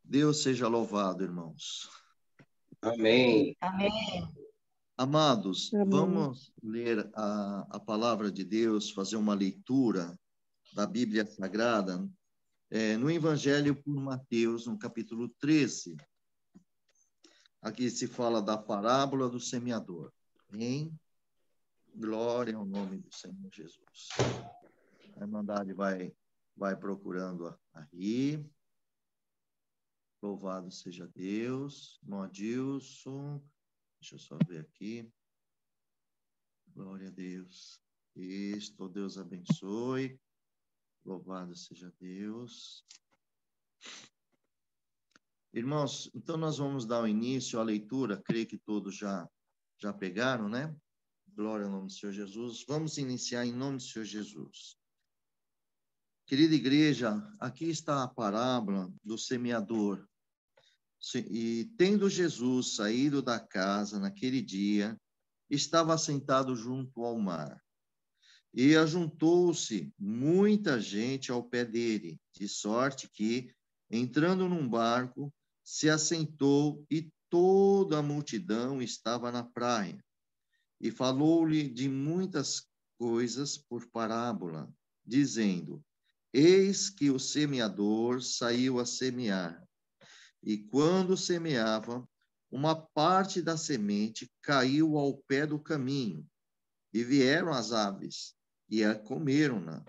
Deus seja louvado, irmãos. Amém. Amém. Amados, Amém. vamos ler a palavra de Deus, fazer uma leitura da Bíblia Sagrada, no Evangelho por Mateus, no capítulo 13. Aqui se fala da parábola do semeador. Amém? Glória ao nome do Senhor Jesus. A Irmandade vai procurando aí. Louvado seja Deus. Irmão Adilson. Deixa eu só ver aqui. Glória a Deus. Isto, Deus abençoe. Louvado seja Deus. Irmãos, então nós vamos dar o início à leitura. Creio que todos já pegaram, né? Glória ao nome do Senhor Jesus. Vamos iniciar em nome do Senhor Jesus. Querida igreja, aqui está a parábola do semeador. E tendo Jesus saído da casa naquele dia, estava sentado junto ao mar. E ajuntou-se muita gente ao pé dele, de sorte que, entrando num barco, se assentou e toda a multidão estava na praia. E falou-lhe de muitas coisas por parábola, dizendo: Eis que o semeador saiu a semear. E quando semeava, uma parte da semente caiu ao pé do caminho, e vieram as aves, e a comeram-na.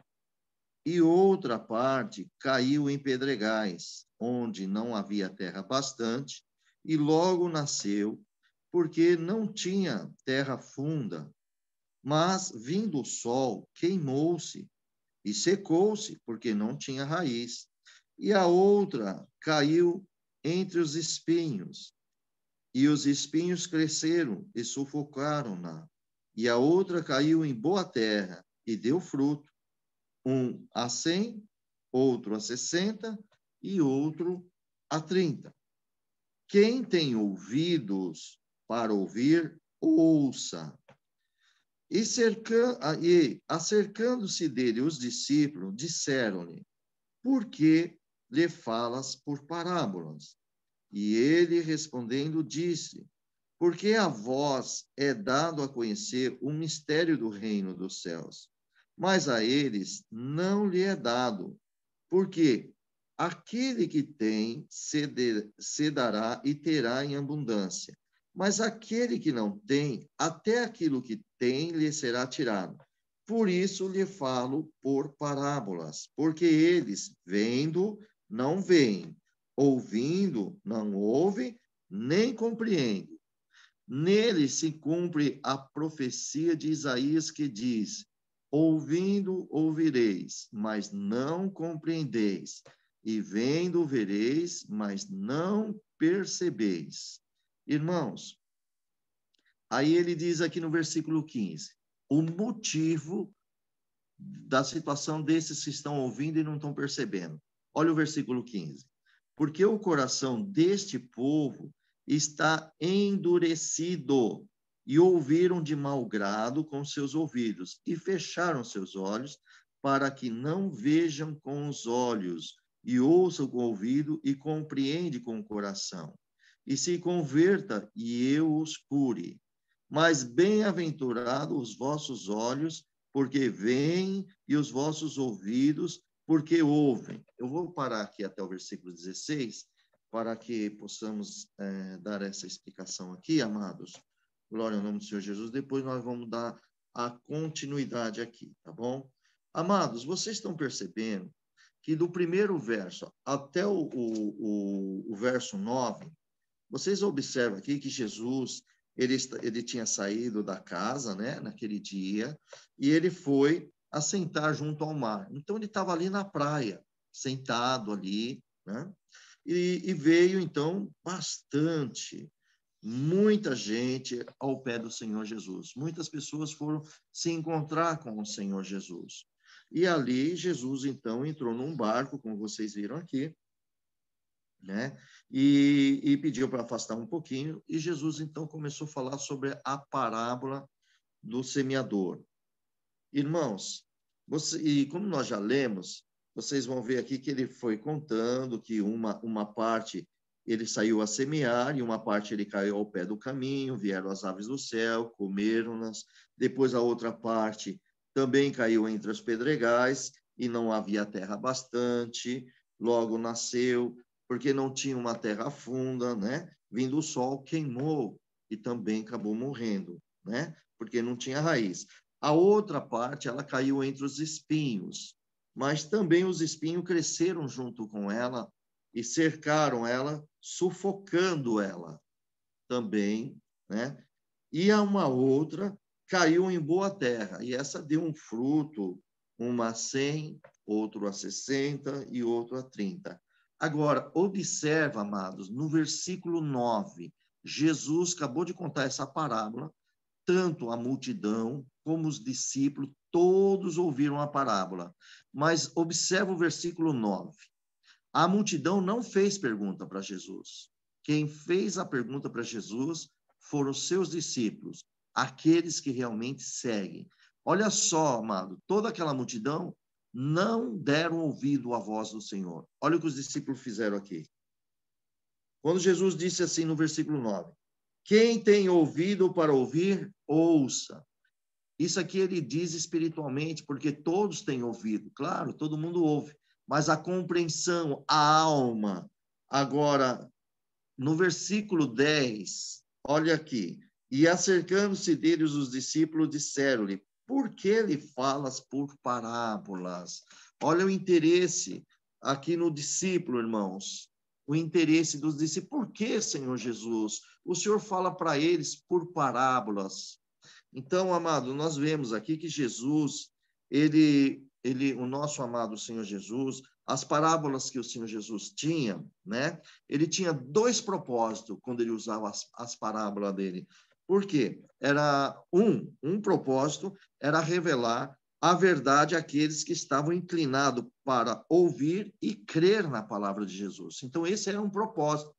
E outra parte caiu em pedregais, onde não havia terra bastante, e logo nasceu, porque não tinha terra funda. Mas, vindo o sol, queimou-se, e secou-se, porque não tinha raiz. E a outra caiu entre os espinhos, e os espinhos cresceram e sufocaram-na. E a outra caiu em boa terra e deu fruto, um a 100, outro a 60 e outro a 30. Quem tem ouvidos para ouvir, ouça. E acercando-se dele os discípulos, disseram-lhe: Por que lhe falas por parábolas? E ele, respondendo, disse: Porque a vós é dado a conhecer o mistério do reino dos céus, mas a eles não lhe é dado, porque aquele que tem cedará e terá em abundância, mas aquele que não tem, até aquilo que tem lhe será tirado. Por isso lhe falo por parábolas, porque eles, vendo, não veem, ouvindo, não ouvem, nem compreendem. Nele se cumpre a profecia de Isaías que diz: Ouvindo, ouvireis, mas não compreendeis, e vendo, vereis, mas não percebeis. Irmãos, aí ele diz aqui no versículo 15, o motivo da situação desses que estão ouvindo e não estão percebendo. Olha o versículo 15. Porque o coração deste povo está endurecido, e ouviram de mau grado com seus ouvidos, e fecharam seus olhos, para que não vejam com os olhos, e ouçam com o ouvido, e compreendem com o coração, e se converta, e eu os cure. Mas bem-aventurados os vossos olhos, porque veem, e os vossos ouvidos, porque ouvem. Eu vou parar aqui até o versículo 16, para que possamos dar essa explicação aqui, amados. Glória ao nome do Senhor Jesus. Depois nós vamos dar a continuidade aqui, tá bom? Amados, vocês estão percebendo que do primeiro verso até o verso 9, vocês observam aqui que Jesus, ele tinha saído da casa, né, naquele dia, e ele foi assentar junto ao mar. Então, ele estava ali na praia, sentado ali, né? E veio, então, muita gente ao pé do Senhor Jesus. Muitas pessoas foram se encontrar com o Senhor Jesus. E ali, Jesus, então, entrou num barco, como vocês viram aqui, né? E pediu para afastar um pouquinho, e Jesus, então, começou a falar sobre a parábola do semeador. Irmãos, e como nós já lemos, vocês vão ver aqui que ele foi contando que uma parte ele saiu a semear e uma parte ele caiu ao pé do caminho, vieram as aves do céu, comeram-nas. Depois a outra parte também caiu entre os pedregais e não havia terra bastante, logo nasceu, porque não tinha uma terra funda, né? Vindo o sol, queimou e também acabou morrendo, né? Porque não tinha raiz. A outra parte, ela caiu entre os espinhos, mas também os espinhos cresceram junto com ela e cercaram ela, sufocando ela também, né? E a uma outra caiu em boa terra, e essa deu um fruto, uma a 100, outro a 60 e outro a 30. Agora, observa, amados, no versículo 9, Jesus acabou de contar essa parábola, tanto a multidão como os discípulos, todos ouviram a parábola. Mas observa o versículo 9. A multidão não fez pergunta para Jesus. Quem fez a pergunta para Jesus foram os seus discípulos, aqueles que realmente seguem. Olha só, amado, toda aquela multidão não deram ouvido à voz do Senhor. Olha o que os discípulos fizeram aqui. Quando Jesus disse assim no versículo 9: quem tem ouvido para ouvir, ouça. Isso aqui ele diz espiritualmente, porque todos têm ouvido. Claro, todo mundo ouve. Mas a compreensão, a alma. Agora, no versículo 10, olha aqui. E acercando-se deles os discípulos, disseram-lhe: por que lhe falas por parábolas? Olha o interesse aqui no discípulo, irmãos. O interesse dos discípulos. Por que, Senhor Jesus? O Senhor fala para eles por parábolas. Então, amado, nós vemos aqui que Jesus, o nosso amado Senhor Jesus, as parábolas que o Senhor Jesus tinha, né? Ele tinha dois propósitos quando ele usava as parábolas dele. Por quê? Era um propósito era revelar a verdade àqueles que estavam inclinados para ouvir e crer na palavra de Jesus. Então, esse era um propósito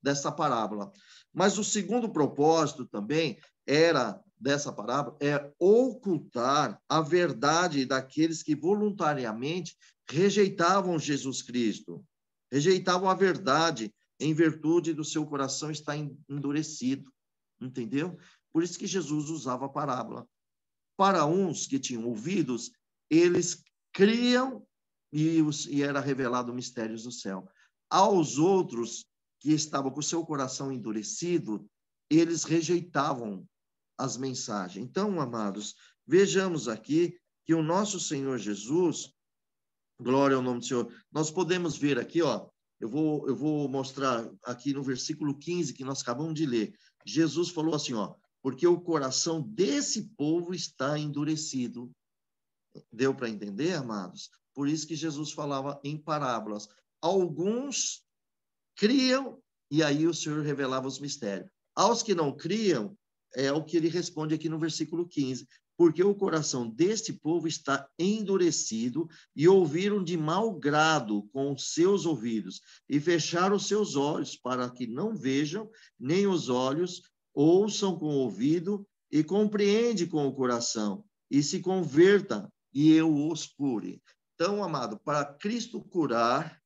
dessa parábola. Mas o segundo propósito também era dessa parábola é ocultar a verdade daqueles que voluntariamente rejeitavam Jesus Cristo, rejeitavam a verdade em virtude do seu coração estar endurecido, entendeu? Por isso que Jesus usava a parábola. Para uns que tinham ouvidos, eles criam e era revelado mistérios do céu. Aos outros que estavam com o seu coração endurecido, eles rejeitavam as mensagens. Então, amados, vejamos aqui que o nosso Senhor Jesus, glória ao nome do Senhor, nós podemos ver aqui, ó, eu vou mostrar aqui no versículo 15 que nós acabamos de ler. Jesus falou assim, ó, porque o coração desse povo está endurecido. Deu para entender, amados? Por isso que Jesus falava em parábolas. Alguns criam, e aí o Senhor revelava os mistérios. Aos que não criam, é o que ele responde aqui no versículo 15. Porque o coração deste povo está endurecido e ouviram de mau grado com os seus ouvidos e fecharam os seus olhos para que não vejam, nem os olhos ouçam com o ouvido e compreendem com o coração e se convertam e eu os cure. Então, amado, para Cristo curar,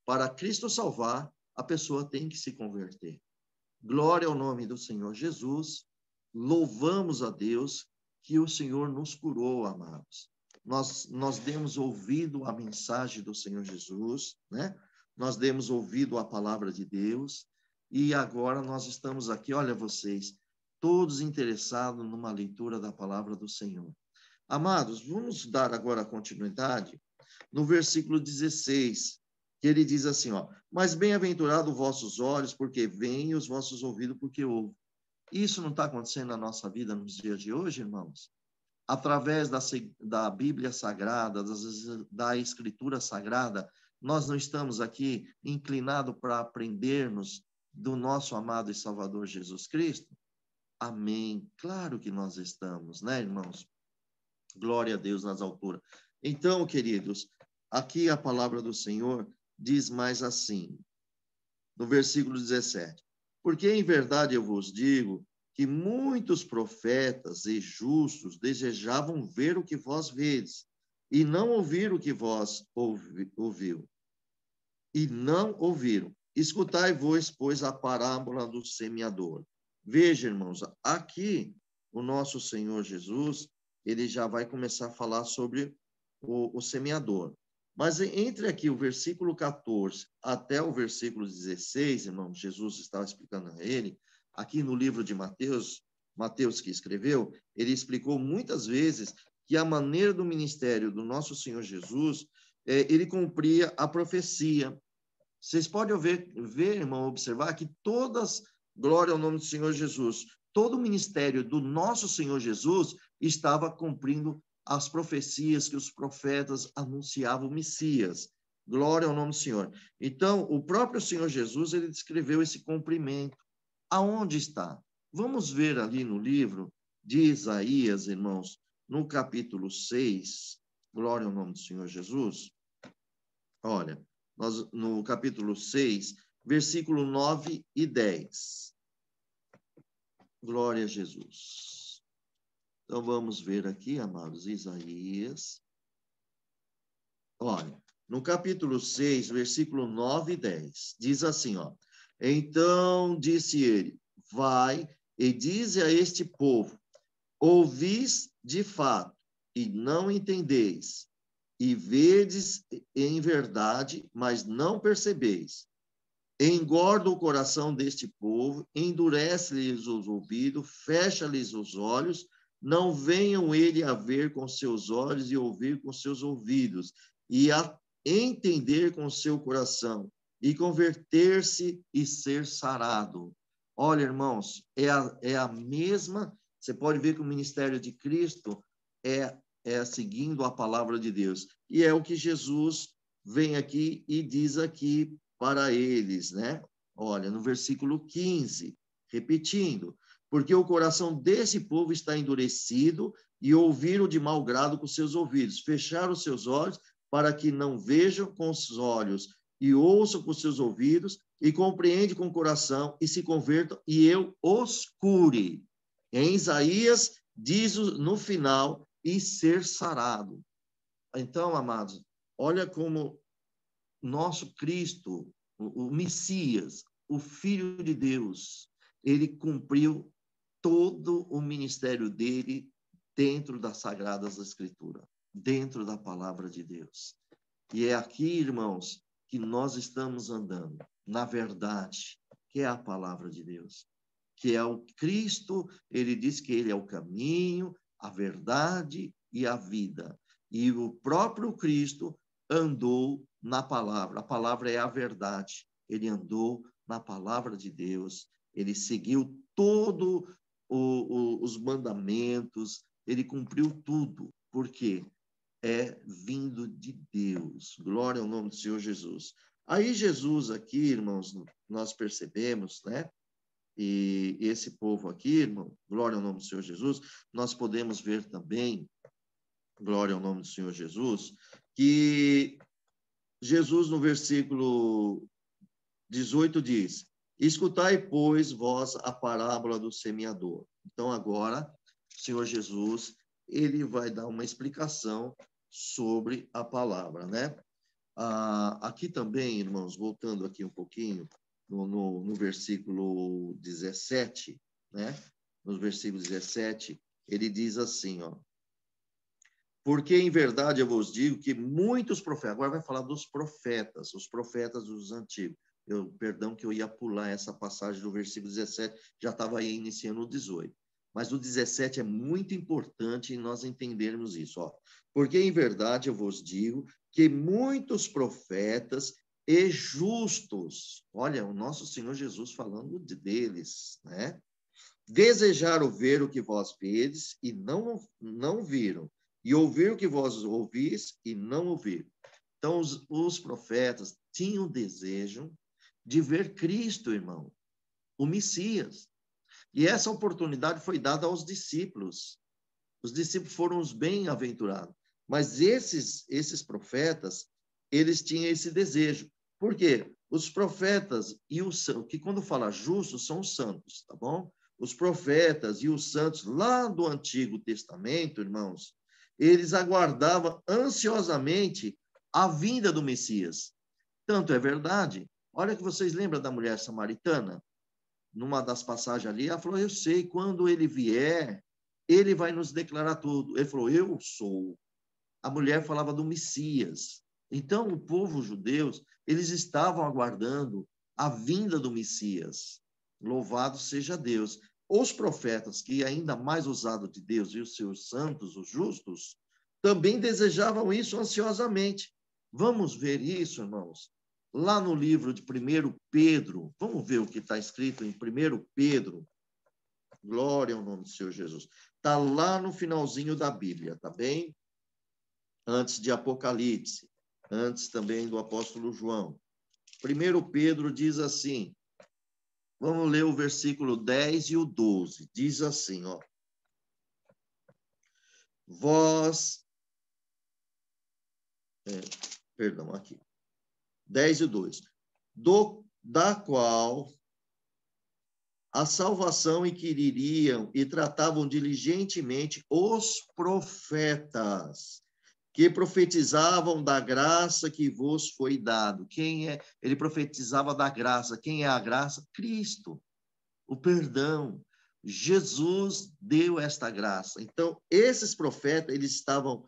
para Cristo salvar, a pessoa tem que se converter. Glória ao nome do Senhor Jesus. Louvamos a Deus que o Senhor nos curou, amados. Nós demos ouvido à mensagem do Senhor Jesus, né? Nós demos ouvido à palavra de Deus e agora nós estamos aqui, olha vocês, todos interessados numa leitura da palavra do Senhor. Amados, vamos dar agora continuidade no versículo 16, que ele diz assim, ó, mas bem-aventurado os vossos olhos, porque veem, e os vossos ouvidos, porque ouvem. Isso não está acontecendo na nossa vida nos dias de hoje, irmãos? Através da Bíblia Sagrada, da Escritura Sagrada, nós não estamos aqui inclinados para aprendermos do nosso amado e Salvador Jesus Cristo? Amém. Claro que nós estamos, né, irmãos? Glória a Deus nas alturas. Então, queridos, aqui a palavra do Senhor diz mais assim, no versículo 17. Porque em verdade eu vos digo que muitos profetas e justos desejavam ver o que vós vedes e não ouviram o que vós ouviu. E não ouviram. Escutai-vos, pois, a parábola do semeador. Veja, irmãos, aqui o nosso Senhor Jesus, ele já vai começar a falar sobre o semeador. Mas entre aqui o versículo 14 até o versículo 16, irmãos, Jesus estava explicando a ele, aqui no livro de Mateus, Mateus que escreveu, ele explicou muitas vezes que a maneira do ministério do nosso Senhor Jesus, ele cumpria a profecia. Vocês podem ver, irmão, observar que todas, glória ao nome do Senhor Jesus, todo o ministério do nosso Senhor Jesus estava cumprindo as profecias que os profetas anunciavam o Messias. Glória ao nome do Senhor. Então, o próprio Senhor Jesus, ele descreveu esse cumprimento. Aonde está? Vamos ver ali no livro de Isaías, irmãos, no capítulo 6, glória ao nome do Senhor Jesus. Olha, nós, no capítulo 6, versículo 9 e 10. Glória a Jesus. Então, vamos ver aqui, amados, Isaías. Olha, no capítulo 6, versículo 9 e 10, diz assim, ó. Então disse ele, vai e dize a este povo, ouvis de fato e não entendeis, e vedes em verdade, mas não percebeis. Engorda o coração deste povo, endurece-lhes os ouvidos, fecha-lhes os olhos, não venham ele a ver com seus olhos e ouvir com seus ouvidos, e a entender com seu coração, e converter-se e ser sarado. Olha, irmãos, é a mesma, você pode ver que o ministério de Cristo é seguindo a palavra de Deus. E é o que Jesus vem aqui e diz aqui para eles, né? Olha, no versículo 15, repetindo, porque o coração desse povo está endurecido e ouviram de mau grado com seus ouvidos, fecharam os seus olhos para que não vejam com os olhos e ouçam com seus ouvidos e compreendem com o coração e se convertam e eu os cure. Em Isaías diz no final, e ser sarado. Então, amados, olha como nosso Cristo, o Messias, o Filho de Deus, ele cumpriu todo o ministério dele dentro das Sagradas Escrituras, dentro da palavra de Deus. E é aqui, irmãos, que nós estamos andando, na verdade, que é a palavra de Deus, que é o Cristo, ele diz que ele é o caminho, a verdade e a vida. E o próprio Cristo andou na palavra. A palavra é a verdade. Ele andou na palavra de Deus. Ele seguiu todos os mandamentos. Ele cumpriu tudo. Por quê? É vindo de Deus. Glória ao nome do Senhor Jesus. Aí Jesus aqui, irmãos, nós percebemos, né? E esse povo aqui, irmão, glória ao nome do Senhor Jesus, nós podemos ver também, glória ao nome do Senhor Jesus, que Jesus, no versículo 18, diz, escutai, pois, vós a parábola do semeador. Então, agora, o Senhor Jesus, ele vai dar uma explicação sobre a palavra, né? Aqui também, irmãos, voltando aqui um pouquinho, no versículo 17, né? No versículo 17, ele diz assim, ó. Porque, em verdade, eu vos digo que muitos profetas, agora vai falar dos profetas, os profetas dos antigos. Perdão que eu ia pular essa passagem do versículo 17, já estava aí iniciando o 18. Mas o 17 é muito importante nós entendermos isso, ó. Porque, em verdade, eu vos digo que muitos profetas e justos, olha, o nosso Senhor Jesus falando deles, né? Desejaram ver o que vós vedes e não viram, e ouvir o que vós ouvis e não ouviram. Então, os profetas tinham desejo de ver Cristo, irmão, o Messias. E essa oportunidade foi dada aos discípulos. Os discípulos foram os bem-aventurados. Mas esses profetas, eles tinham esse desejo. Por quê? Os profetas e os santos, que quando fala justos, são os santos, tá bom? Os profetas e os santos lá do Antigo Testamento, irmãos, eles aguardavam ansiosamente a vinda do Messias. Tanto é verdade. Olha que vocês lembram da mulher samaritana? Numa das passagens ali, ela falou, eu sei, quando ele vier, ele vai nos declarar tudo. Ele falou, eu sou. A mulher falava do Messias. Então, o povo judeu, eles estavam aguardando a vinda do Messias. Louvado seja Deus. Os profetas, que ainda mais usado de Deus, e os seus santos, os justos, também desejavam isso ansiosamente. Vamos ver isso, irmãos. Lá no livro de 1 Pedro, vamos ver o que está escrito em 1 Pedro. Glória ao nome do Senhor Jesus. Está lá no finalzinho da Bíblia, tá bem? Antes de Apocalipse, antes também do apóstolo João. 1 Pedro diz assim, vamos ler o versículo 10 e o 12. Diz assim, ó. Perdão, aqui. 10 e 2. Da qual a salvação inquiririam e tratavam diligentemente os profetas, que profetizavam da graça que vos foi dado. Quem é? Ele profetizava da graça. Quem é a graça? Cristo. O perdão. Jesus deu esta graça. Então, esses profetas, eles estavam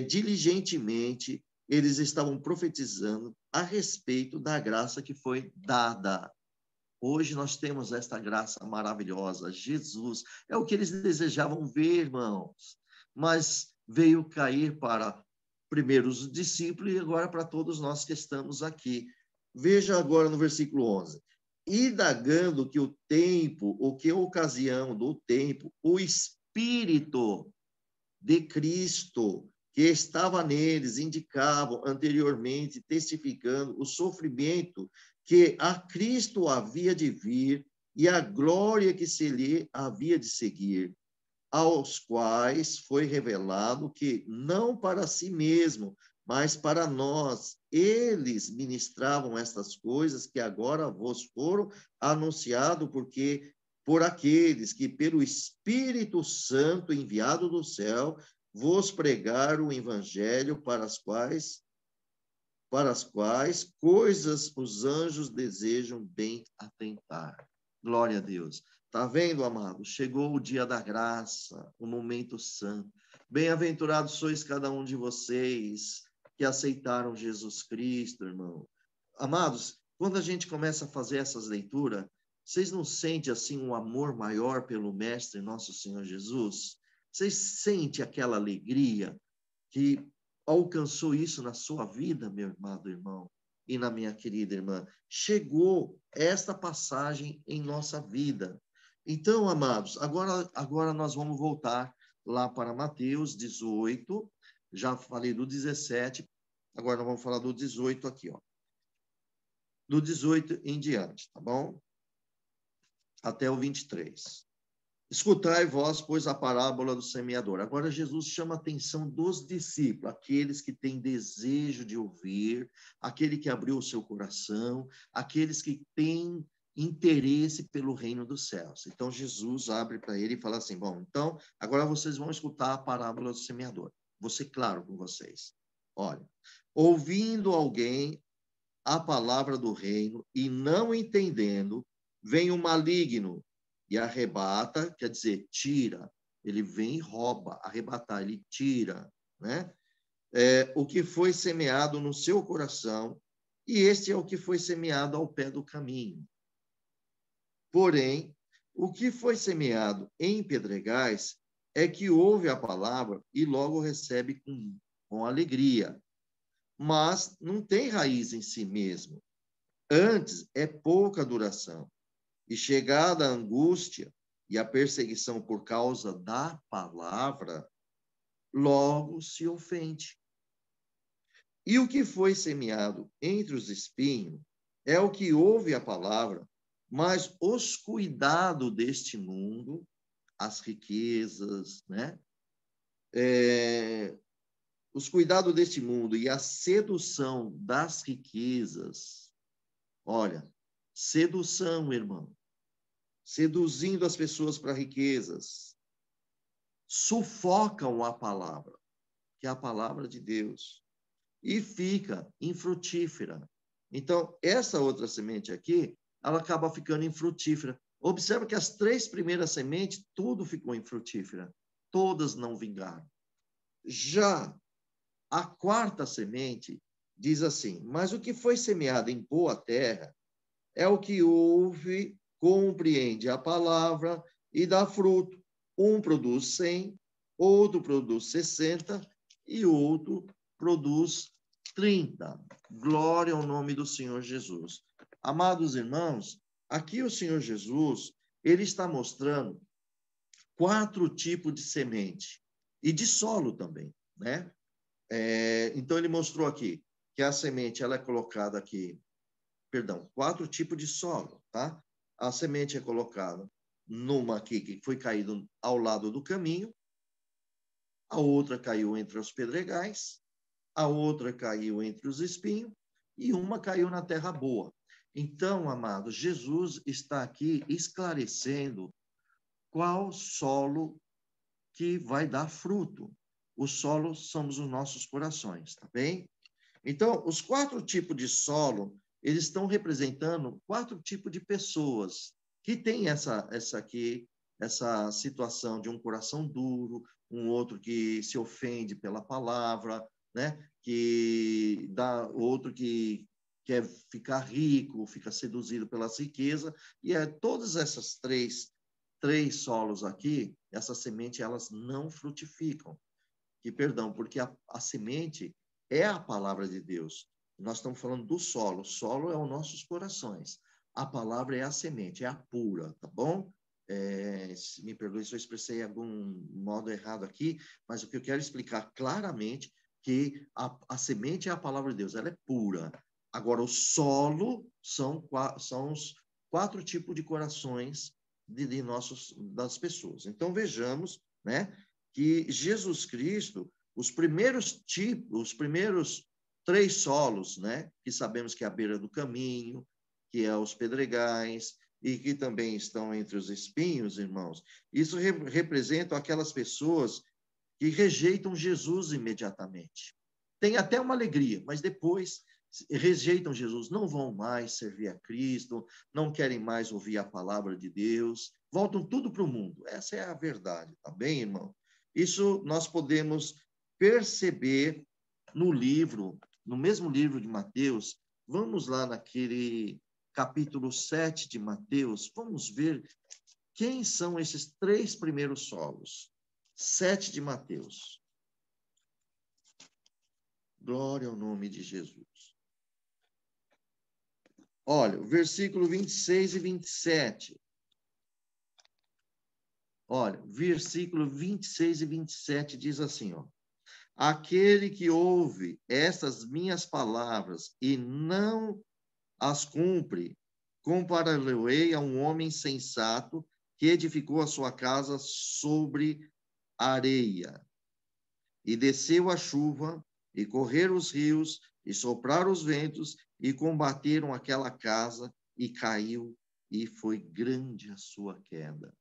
diligentemente, eles estavam profetizando a respeito da graça que foi dada. Hoje nós temos esta graça maravilhosa. Jesus é o que eles desejavam ver, irmãos. Mas veio cair para primeiro os discípulos e agora para todos nós que estamos aqui. Veja agora no versículo 11. Indagando que o tempo, ou que a ocasião do tempo, o Espírito de Cristo que estava neles indicavam anteriormente, testificando o sofrimento que a Cristo havia de vir e a glória que se lhe havia de seguir, aos quais foi revelado que, não para si mesmo, mas para nós, eles ministravam estas coisas que agora vos foram anunciado, porque por aqueles que, pelo Espírito Santo enviado do céu, vos pregaram o evangelho para as quais coisas os anjos desejam bem atentar. Glória a Deus. Está vendo, amado? Chegou o dia da graça, o momento santo. Bem-aventurados sois cada um de vocês que aceitaram Jesus Cristo, irmão. Amados, quando a gente começa a fazer essas leituras, vocês não sentem assim um amor maior pelo Mestre, nosso Senhor Jesus? Vocês sentem aquela alegria que alcançou isso na sua vida, meu amado irmão, e na minha querida irmã? Chegou esta passagem em nossa vida. Então, amados, agora nós vamos voltar lá para Mateus 18, já falei do 17, agora nós vamos falar do 18 aqui, ó. Do 18 em diante, tá bom? Até o 23. Escutai vós, pois, a parábola do semeador. Agora, Jesus chama a atenção dos discípulos, aqueles que têm desejo de ouvir, aquele que abriu o seu coração, aqueles que têm interesse pelo reino dos céus. Então, Jesus abre para ele e fala assim, bom, então, agora vocês vão escutar a parábola do semeador. Vou ser claro com vocês. Olha, ouvindo alguém a palavra do reino e não entendendo, vem o maligno e arrebata, quer dizer, tira. Ele vem e rouba, arrebatar, ele tira, né? O que foi semeado no seu coração, e este é o que foi semeado ao pé do caminho. Porém, o que foi semeado em pedregais é que ouve a palavra e logo recebe com alegria, mas não tem raiz em si mesmo. Antes é pouca duração. E chegada a angústia e a perseguição por causa da palavra, logo se ofende. E o que foi semeado entre os espinhos é o que ouve a palavra, mas os cuidados deste mundo, as riquezas, né? Os cuidados deste mundo e a sedução das riquezas. Olha, sedução, irmão. Seduzindo as pessoas para riquezas, sufocam a palavra. que é a palavra de Deus, e fica infrutífera. Então, essa outra semente aqui, ela acaba ficando infrutífera. Observa que as 3 primeiras sementes, tudo ficou infrutífera. Todas não vingaram. Já a 4ª semente diz assim: mas o que foi semeado em boa terra é o que ouve, compreende a palavra e dá fruto. Um produz 100, outro produz 60 e outro produz 30. Glória ao nome do Senhor Jesus. Amados irmãos, aqui o Senhor Jesus, ele está mostrando 4 tipos de semente e de solo também, né? Então, ele mostrou aqui que a semente ela é colocada aqui, 4 tipos de solo, tá? A semente é colocada numa aqui que foi caído ao lado do caminho, a outra caiu entre os pedregais, a outra caiu entre os espinhos e uma caiu na terra boa. Então, amados, Jesus está aqui esclarecendo qual solo que vai dar fruto. Os solos somos os nossos corações, tá bem? Então, os 4 tipos de solo, eles estão representando 4 tipos de pessoas que têm essa situação de um coração duro, um outro que se ofende pela palavra, né? Que dá outro que quer ficar rico, fica seduzido pelas riquezas, e todas essas três solos aqui, essa semente, elas não frutificam. Porque a semente é a palavra de Deus. Nós estamos falando do solo. O solo é os nossos corações. A palavra é a semente, é a pura, tá bom? Me perdoe se eu expressei algum modo errado aqui, mas o que eu quero explicar claramente que a semente é a palavra de Deus, ela é pura. Agora, o solo são os 4 tipos de corações das pessoas. Então, vejamos, né, que Jesus Cristo, os primeiros 3 solos, né, que sabemos que é a beira do caminho, que é os pedregais, e que também estão entre os espinhos, irmãos, isso representa aquelas pessoas que rejeitam Jesus imediatamente. Tem até uma alegria, mas depois rejeitam Jesus, não vão mais servir a Cristo, não querem mais ouvir a palavra de Deus, voltam tudo para o mundo. Essa é a verdade, tá bem, irmão? Isso nós podemos perceber no mesmo livro de Mateus. Vamos lá naquele capítulo 7 de Mateus, vamos ver quem são esses 3 primeiros solos. 7 de Mateus. Glória ao nome de Jesus. Olha, o versículo 26 e 27. Olha, versículo 26 e 27 diz assim, ó: aquele que ouve estas minhas palavras e não as cumpre, compará-lo-ei a um homem sensato que edificou a sua casa sobre areia. E desceu a chuva, e correram os rios, e sopraram os ventos, e combateram aquela casa, e caiu, e foi grande a sua queda.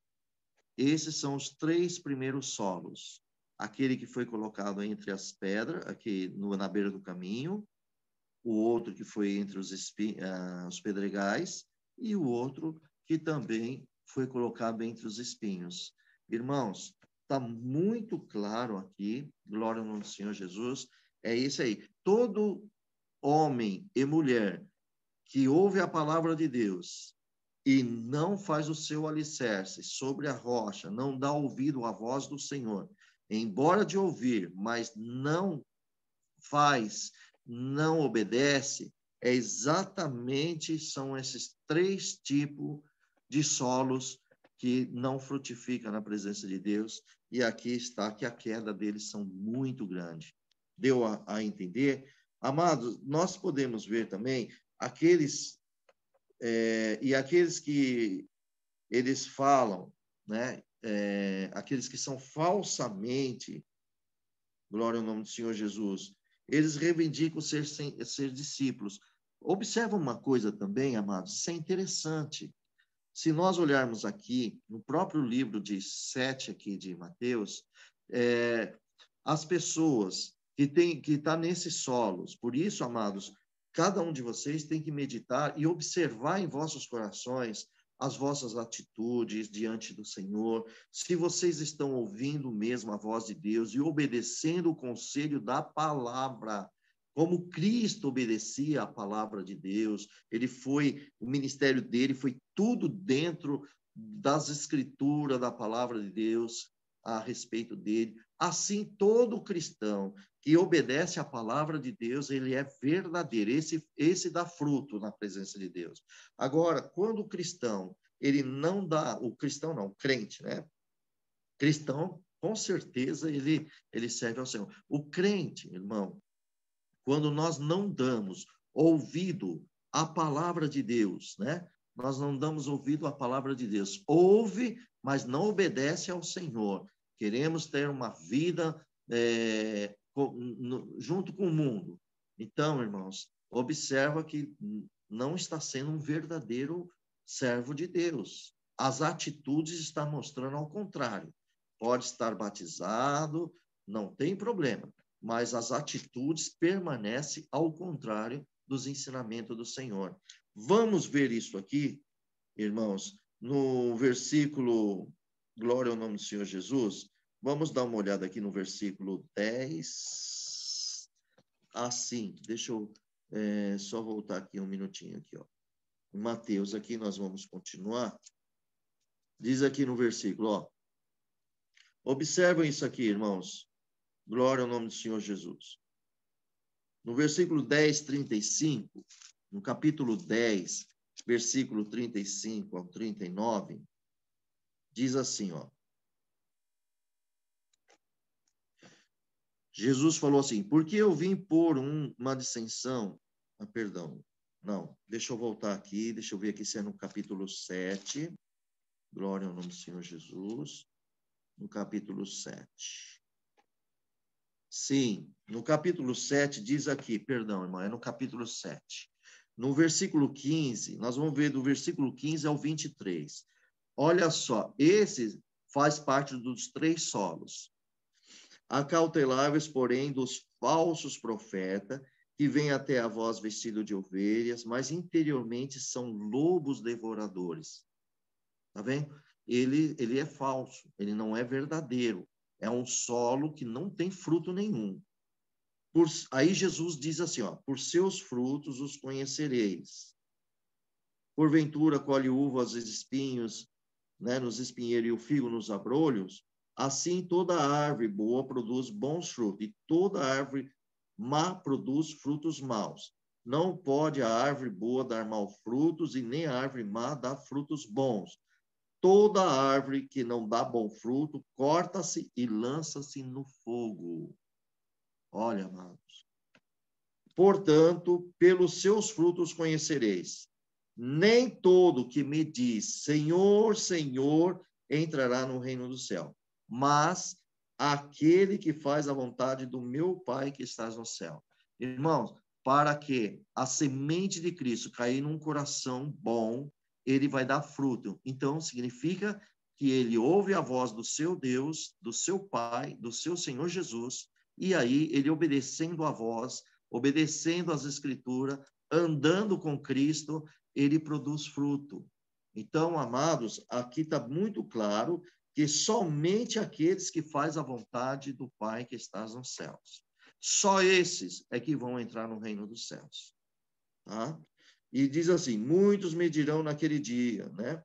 Esses são os 3 primeiros solos. Aquele que foi colocado entre as pedras, aqui na beira do caminho, o outro que foi entre os pedregais, e o outro que também foi colocado entre os espinhos. Irmãos, está muito claro aqui, glória ao nome do Senhor Jesus, é isso aí. Todo homem e mulher que ouve a palavra de Deus e não faz o seu alicerce sobre a rocha, não dá ouvido à voz do Senhor, embora de ouvir, mas não faz, não obedece, são esses 3 tipos de solos que não frutificam na presença de Deus, e aqui está que a queda deles são muito grande. Deu a entender? Amados, nós podemos ver também aqueles que eles falam, né? Aqueles que são falsamente, glória ao nome do Senhor Jesus, eles reivindicam ser discípulos. Observa uma coisa também, amados, isso é interessante. Se nós olharmos aqui, no próprio livro de 7 aqui de Mateus, as pessoas que está nesses solos. Por isso, amados, cada um de vocês tem que meditar e observar em vossos corações as vossas atitudes diante do Senhor, se vocês estão ouvindo mesmo a voz de Deus e obedecendo o conselho da palavra, como Cristo obedecia a palavra de Deus. O ministério dele foi tudo dentro das escrituras, da palavra de Deus a respeito dele. Assim, todo cristão que obedece à palavra de Deus, ele é verdadeiro. Esse dá fruto na presença de Deus. Agora, quando o cristão, ele não dá, o cristão não, o crente, né? Cristão, com certeza, ele serve ao Senhor. O crente, irmão, quando nós não damos ouvido à palavra de Deus, né? Nós não damos ouvido à palavra de Deus. Ouve, mas não obedece ao Senhor. Queremos ter uma vida junto com o mundo. Então, irmãos, observa que não está sendo um verdadeiro servo de Deus. As atitudes estão mostrando ao contrário. Pode estar batizado, não tem problema, mas as atitudes permanecem ao contrário dos ensinamentos do Senhor. Vamos ver isso aqui, irmãos, no versículo, glória ao nome do Senhor Jesus. Vamos dar uma olhada aqui no versículo 10. Assim, deixa eu só voltar aqui um minutinho aqui, ó. Em Mateus, aqui nós vamos continuar. Diz aqui no versículo, ó. Observem isso aqui, irmãos. Glória ao nome do Senhor Jesus. No versículo 10, 35, no capítulo 10, versículo 35 ao 39, diz assim, ó. Jesus falou assim, porque eu vim pôr uma dissensão, perdão, não, deixa eu voltar aqui, deixa eu ver aqui se é no capítulo 7, glória ao nome do Senhor Jesus, no capítulo 7. Sim, no capítulo 7 diz aqui, perdão, irmão, é no capítulo 7. No versículo 15, nós vamos ver do versículo 15 ao 23. Olha só, esse faz parte dos 3 solos. Acautelai-vos, porém, dos falsos profetas, que vêm até a vós vestidos de ovelhas, mas interiormente são lobos devoradores. Tá vendo? Ele é falso, ele não é verdadeiro. É um solo que não tem fruto nenhum. Aí Jesus diz assim, ó, por seus frutos os conhecereis. Porventura colhe uvas e espinhos, né, nos espinheiros e o figo nos abrolhos, assim toda árvore boa produz bons frutos, e toda árvore má produz frutos maus. Não pode a árvore boa dar maus frutos, e nem a árvore má dar frutos bons. Toda árvore que não dá bom fruto, corta-se e lança-se no fogo. Olha, amados. Portanto, pelos seus frutos conhecereis. Nem todo que me diz, Senhor, Senhor, entrará no reino do céu, mas aquele que faz a vontade do meu Pai que estás no céu. Irmãos, para que a semente de Cristo cair num coração bom, ele vai dar fruto. Então, significa que ele ouve a voz do seu Deus, do seu Pai, do seu Senhor Jesus, e aí ele obedecendo a voz, obedecendo às Escrituras, andando com Cristo, ele produz fruto. Então, amados, aqui está muito claro que somente aqueles que fazem a vontade do Pai que está nos céus. Só esses é que vão entrar no reino dos céus. Tá? E diz assim, muitos me dirão naquele dia, né?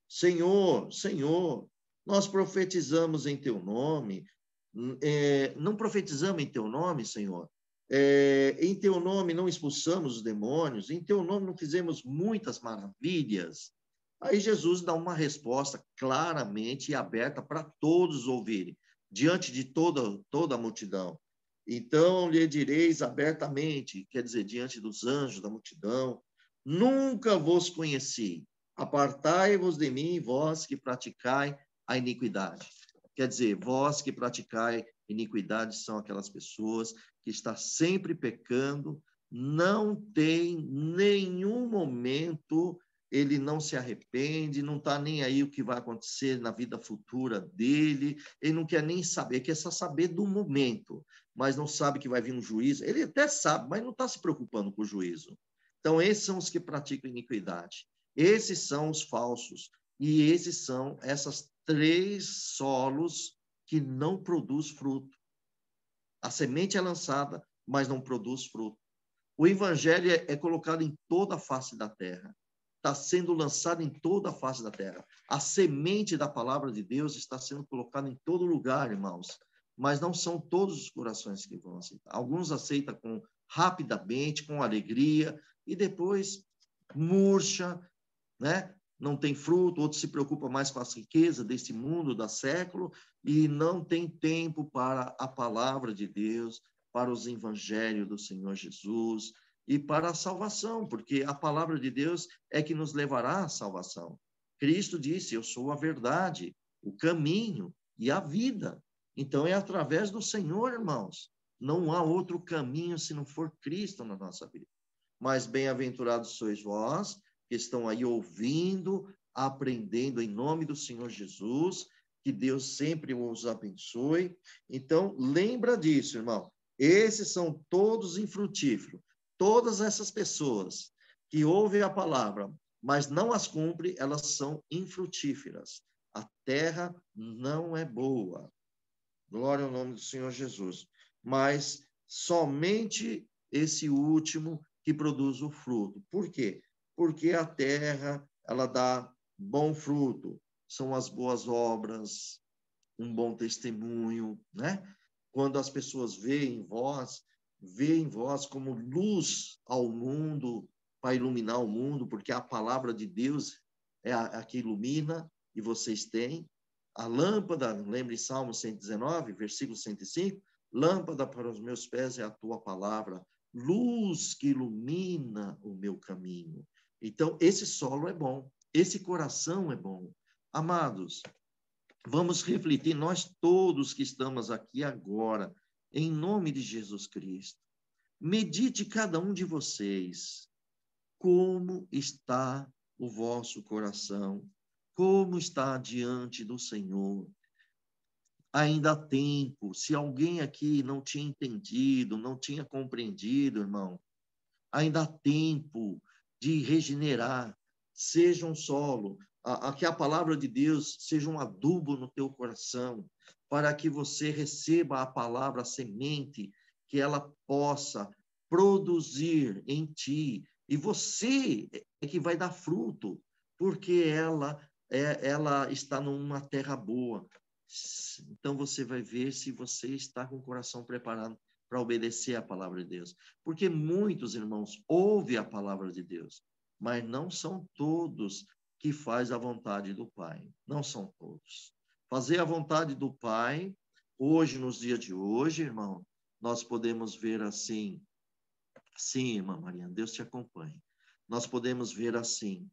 Senhor, Senhor, nós profetizamos em teu nome, não profetizamos em teu nome, Senhor? Em teu nome não expulsamos os demônios, em teu nome não fizemos muitas maravilhas. Aí Jesus dá uma resposta claramente e aberta para todos ouvirem, diante de toda a multidão. Então lhe direis abertamente, quer dizer, diante dos anjos da multidão, nunca vos conheci, apartai-vos de mim, vós que praticai a iniquidade. Quer dizer, vós que praticai iniquidade são aquelas pessoas que estão sempre pecando, não tem nenhum momento ele não se arrepende, não está nem aí o que vai acontecer na vida futura dele, ele não quer nem saber, quer só saber do momento, mas não sabe que vai vir um juízo. Ele até sabe, mas não está se preocupando com o juízo. Então, esses são os que praticam iniquidade. Esses são os falsos. E esses são essas 3 solos que não produz fruto. A semente é lançada, mas não produz fruto. O evangelho é colocado em toda a face da terra. Está sendo lançado em toda a face da terra. A semente da palavra de Deus está sendo colocada em todo lugar, irmãos. Mas não são todos os corações que vão aceitar. Alguns aceitam rapidamente, com alegria, e depois murcha, né? Não tem fruto, outros se preocupam mais com as riquezas desse mundo, da século, e não tem tempo para a palavra de Deus, para os evangelhos do Senhor Jesus e para a salvação, porque a palavra de Deus é que nos levará à salvação. Cristo disse: eu sou a verdade, o caminho e a vida. Então, é através do Senhor, irmãos. Não há outro caminho se não for Cristo na nossa vida. Mas bem-aventurados sois vós, que estão aí ouvindo, aprendendo em nome do Senhor Jesus, que Deus sempre os abençoe. Então, lembra disso, irmão. Esses são todos infrutíferos. Todas essas pessoas que ouvem a palavra, mas não as cumprem, elas são infrutíferas. A terra não é boa. Glória ao nome do Senhor Jesus. Mas somente esse último que produz o fruto. Por quê? Porque a terra, ela dá bom fruto. São as boas obras, um bom testemunho, né? Quando as pessoas veem em vós como luz ao mundo, para iluminar o mundo, porque a palavra de Deus é a que ilumina, e vocês têm. A lâmpada, lembre Salmo 119, versículo 105, lâmpada para os meus pés é a tua palavra, luz que ilumina o meu caminho. Então, esse solo é bom, esse coração é bom. Amados, vamos refletir, nós todos que estamos aqui agora, em nome de Jesus Cristo. Medite cada um de vocês, como está o vosso coração, como está diante do Senhor. Ainda há tempo, se alguém aqui não tinha entendido, não tinha compreendido, irmão, ainda há tempo de regenerar, seja um solo, que a palavra de Deus seja um adubo no teu coração, para que você receba a palavra, a semente, que ela possa produzir em ti, e você é que vai dar fruto, porque ela está numa terra boa. Então você vai ver se você está com o coração preparado para obedecer a palavra de Deus. Porque muitos irmãos ouvem a palavra de Deus, mas não são todos que fazem a vontade do Pai. Não são todos. Fazer a vontade do Pai, hoje, nos dias de hoje, irmão, nós podemos ver assim. Sim, irmã Mariana, Deus te acompanhe. Nós podemos ver assim,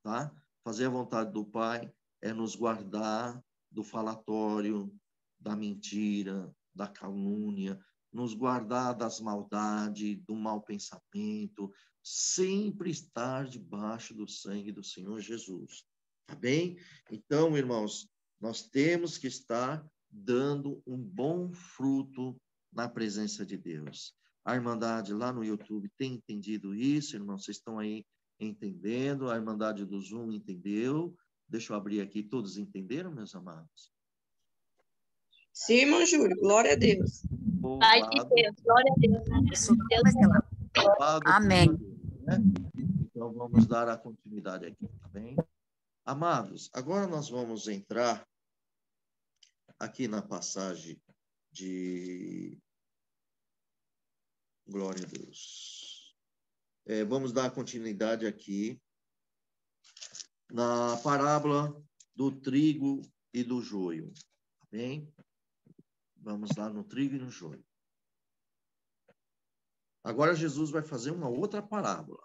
tá? Fazer a vontade do Pai é nos guardar do falatório, da mentira, da calúnia, nos guardar das maldades, do mau pensamento, sempre estar debaixo do sangue do Senhor Jesus. Tá bem? Então, irmãos, nós temos que estar dando um bom fruto na presença de Deus. A Irmandade lá no YouTube tem entendido isso, irmãos, vocês estão aí entendendo, a Irmandade do Zoom entendeu. Deixa eu abrir aqui, todos entenderam, meus amados? Sim, irmão Júlio, glória a Deus. Pai de Deus, glória a Deus. Amém. Né? Então, vamos dar a continuidade aqui, tá bem? Amados, agora nós vamos entrar aqui na passagem de... Glória a Deus. Vamos dar continuidade aqui na parábola do trigo e do joio, tá bem? Vamos lá no trigo e no joio. Agora Jesus vai fazer uma outra parábola.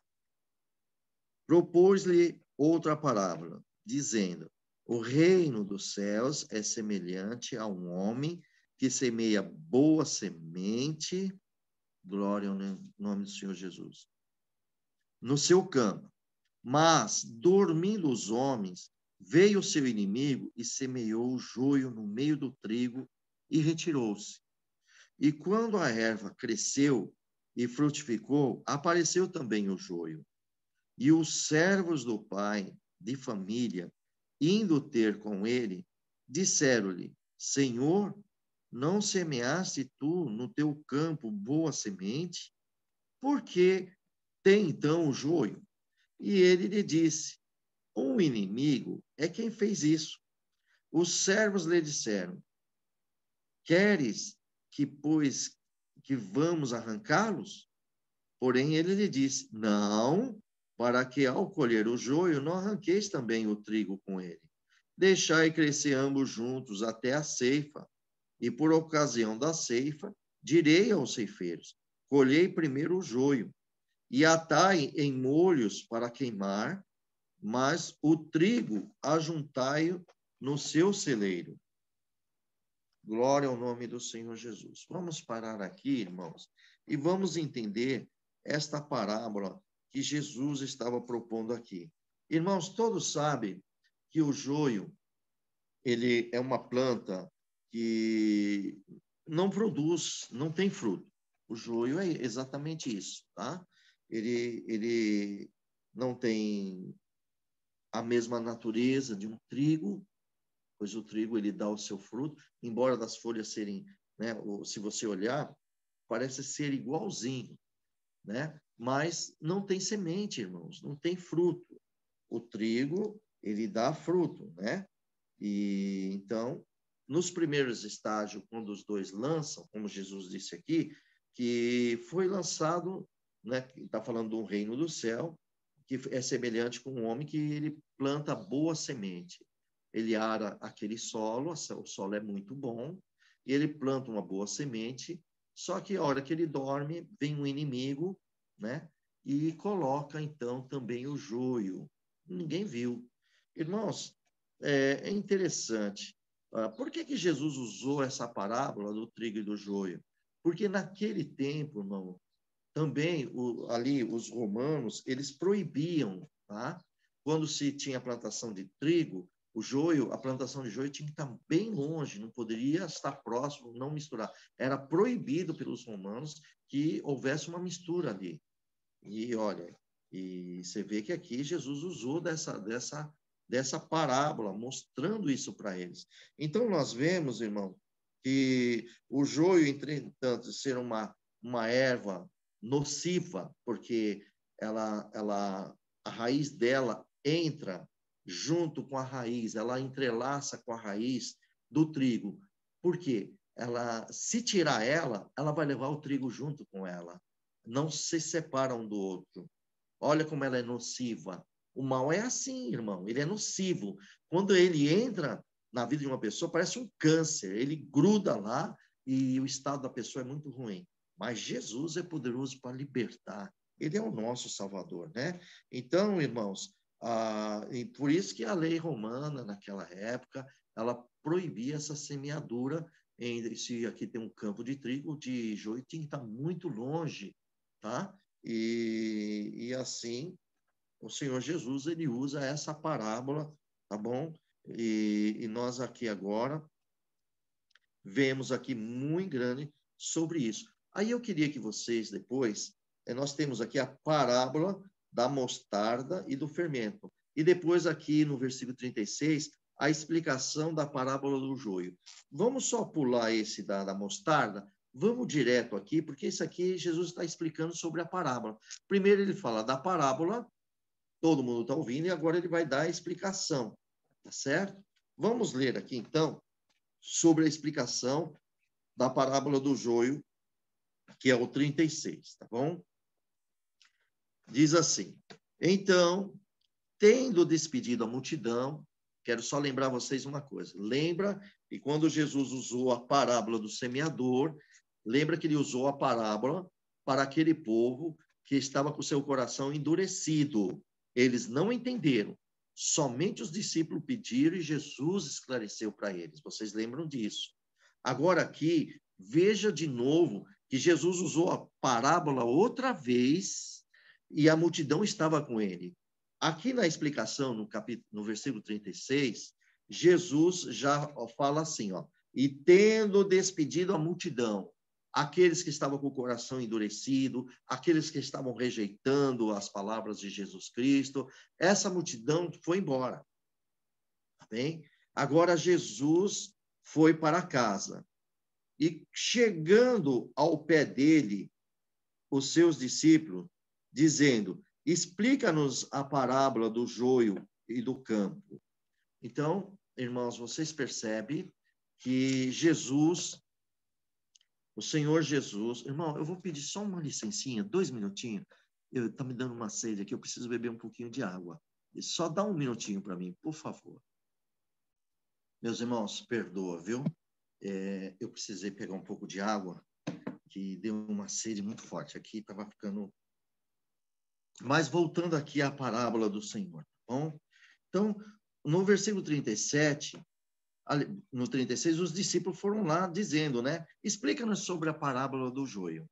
Propôs-lhe outra parábola, dizendo: o reino dos céus é semelhante a um homem que semeia boa semente, glória ao nome do Senhor Jesus, no seu campo. Mas, dormindo os homens, veio o seu inimigo e semeou o joio no meio do trigo e retirou-se. E quando a erva cresceu e frutificou, apareceu também o joio. E os servos do pai de família, indo ter com ele, disseram-lhe: Senhor, não semeaste tu no teu campo boa semente? Por que tem então o joio? E ele lhe disse: O inimigo é quem fez isso. Os servos lhe disseram: Queres que, pois, que vamos arrancá-los? Porém, ele lhe disse: Não, para que ao colher o joio não arranqueis também o trigo com ele. Deixai crescer ambos juntos até a ceifa. E por ocasião da ceifa, direi aos ceifeiros: Colhei primeiro o joio, e atai em molhos para queimar, mas o trigo ajuntai-o no seu celeiro. Glória ao nome do Senhor Jesus. Vamos parar aqui, irmãos, e vamos entender esta parábola que Jesus estava propondo aqui. Irmãos, todos sabem que o joio, ele é uma planta que não produz, não tem fruto. O joio é exatamente isso, tá? Ele não tem a mesma natureza de um trigo, pois o trigo ele dá o seu fruto, embora das folhas serem, né, se você olhar, parece ser igualzinho, né? Mas não tem semente, irmãos, não tem fruto. O trigo, ele dá fruto, né? E então, nos primeiros estágios, quando os dois lançam, como Jesus disse aqui, que foi lançado, né, está falando do reino do céu, que é semelhante com um homem que ele planta boa semente. Ele ara aquele solo, o solo é muito bom, e ele planta uma boa semente, só que a hora que ele dorme, vem um inimigo, né, e coloca, então, também o joio. Ninguém viu. Irmãos, é interessante. Por que Jesus usou essa parábola do trigo e do joio? Porque naquele tempo, irmão, também ali os romanos, eles proibiam, tá? Quando se tinha plantação de trigo, o joio, a plantação de joio tinha que estar bem longe, não poderia estar próximo, não misturar. Era proibido pelos romanos que houvesse uma mistura ali. E olha, e você vê que aqui Jesus usou dessa parábola, mostrando isso para eles. Então, nós vemos, irmão, que o joio, entretanto, ser uma erva nociva, porque a raiz dela entra junto com a raiz, ela entrelaça com a raiz do trigo. Por quê? Se tirar ela vai levar o trigo junto com ela. Não se separam um do outro. Olha como ela é nociva. O mal é assim, irmão, ele é nocivo. Quando ele entra na vida de uma pessoa, parece um câncer. Ele gruda lá e o estado da pessoa é muito ruim. Mas Jesus é poderoso para libertar. Ele é o nosso Salvador, né? Então, irmãos, e por isso que a lei romana, naquela época, ela proibia essa semeadura. Se aqui tem um campo de trigo, de joio, tinha que estar muito longe, tá? E assim, o Senhor Jesus, ele usa essa parábola, tá bom? E nós aqui agora vemos aqui muito grande sobre isso. Aí eu queria que vocês depois, nós temos aqui a parábola da mostarda e do fermento. E depois aqui no versículo 36, a explicação da parábola do joio. Vamos só pular esse da mostarda, vamos direto aqui, porque isso aqui Jesus está explicando sobre a parábola. Primeiro ele fala da parábola, todo mundo está ouvindo, e agora ele vai dar a explicação, tá certo? Vamos ler aqui, então, sobre a explicação da parábola do joio, que é o 36, tá bom? Diz assim: Então, tendo despedido a multidão, quero só lembrar vocês uma coisa. Lembra que quando Jesus usou a parábola do semeador, lembra que ele usou a parábola para aquele povo que estava com seu coração endurecido. Eles não entenderam. Somente os discípulos pediram e Jesus esclareceu para eles. Vocês lembram disso? Agora aqui, veja de novo que Jesus usou a parábola outra vez e a multidão estava com ele. Aqui na explicação, no versículo 36, Jesus já fala assim, ó, e tendo despedido a multidão, aqueles que estavam com o coração endurecido, aqueles que estavam rejeitando as palavras de Jesus Cristo, essa multidão foi embora. Tá bem? Agora Jesus foi para casa. E chegando ao pé dele, os seus discípulos, dizendo, explica-nos a parábola do joio e do campo. Então, irmãos, vocês percebem que Jesus, o Senhor Jesus... Irmão, eu vou pedir só uma licencinha, 2 minutinhos. Tá me dando uma sede aqui, eu preciso beber um pouquinho de água. E só dá 1 minutinho para mim, por favor. Meus irmãos, perdoa, viu? Eu precisei pegar um pouco de água, que deu uma sede muito forte aqui, estava ficando... Mas voltando aqui à parábola do Senhor, tá bom? Então, no versículo 37, no 36, os discípulos foram lá dizendo, né? Explica-nos sobre a parábola do joio.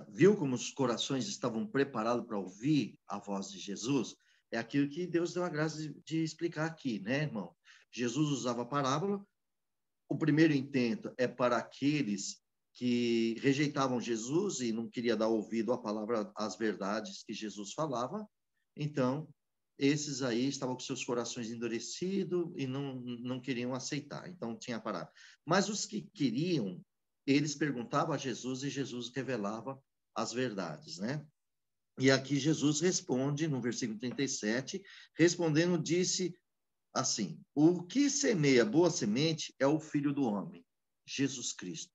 Viu como os corações estavam preparados para ouvir a voz de Jesus? É aquilo que Deus deu a graça de explicar aqui, né, irmão? Jesus usava a parábola. O primeiro intento é para aqueles que rejeitavam Jesus e não queria dar ouvido à palavra, às verdades que Jesus falava. Então, esses aí estavam com seus corações endurecidos e não queriam aceitar. Então, tinha parado. Mas os que queriam, eles perguntavam a Jesus e Jesus revelava as verdades, né? E aqui Jesus responde, no versículo 37, respondendo, disse assim, o que semeia boa semente é o Filho do Homem, Jesus Cristo.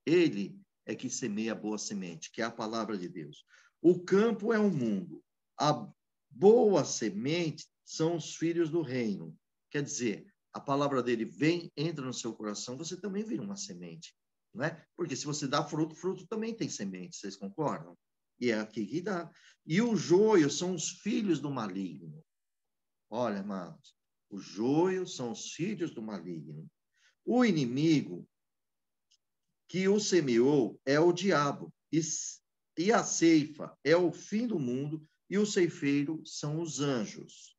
Ele é que semeia a boa semente, que é a palavra de Deus. O campo é o mundo. A boa semente são os filhos do reino. Quer dizer, a palavra dele vem, entra no seu coração, você também vira uma semente, não é? Porque se você dá fruto, fruto também tem semente, vocês concordam? E é aqui que dá. E o joio são os filhos do maligno. Olha, amados, o joio são os filhos do maligno. O inimigo que o semeou é o diabo, e a ceifa é o fim do mundo, e o ceifeiro são os anjos.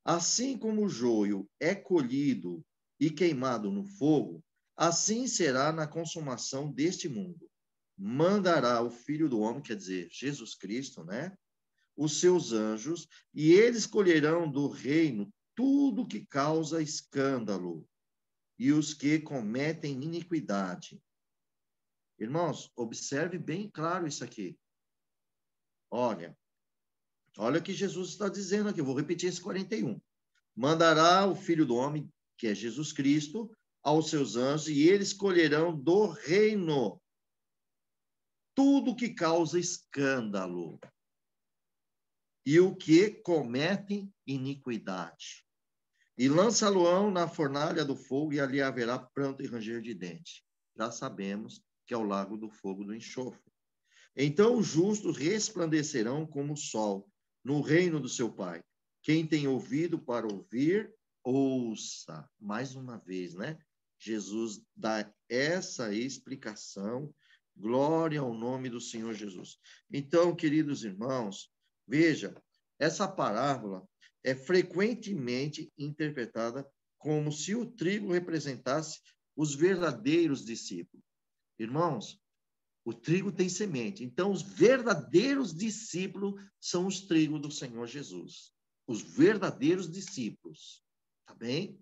Assim como o joio é colhido e queimado no fogo, assim será na consumação deste mundo. Mandará o Filho do Homem, quer dizer, Jesus Cristo, né? Os seus anjos, e eles colherão do reino tudo que causa escândalo e os que cometem iniquidade. Irmãos, observe bem claro isso aqui. Olha o que Jesus está dizendo aqui, eu vou repetir esse 41. Mandará o Filho do Homem, que é Jesus Cristo, aos seus anjos, e eles colherão do reino tudo que causa escândalo e o que cometem iniquidade. E lança-lo-ão na fornalha do fogo, e ali haverá pranto e ranger de dente. Já sabemos que é o lago do fogo do enxofre. Então os justos resplandecerão como o sol no reino do seu Pai. Quem tem ouvido para ouvir, ouça. Mais uma vez, né? Jesus dá essa explicação. Glória ao nome do Senhor Jesus. Então, queridos irmãos, veja, essa parábola é frequentemente interpretada como se o trigo representasse os verdadeiros discípulos. Irmãos, o trigo tem semente. Então, os verdadeiros discípulos são os trigos do Senhor Jesus. Os verdadeiros discípulos. Tá bem?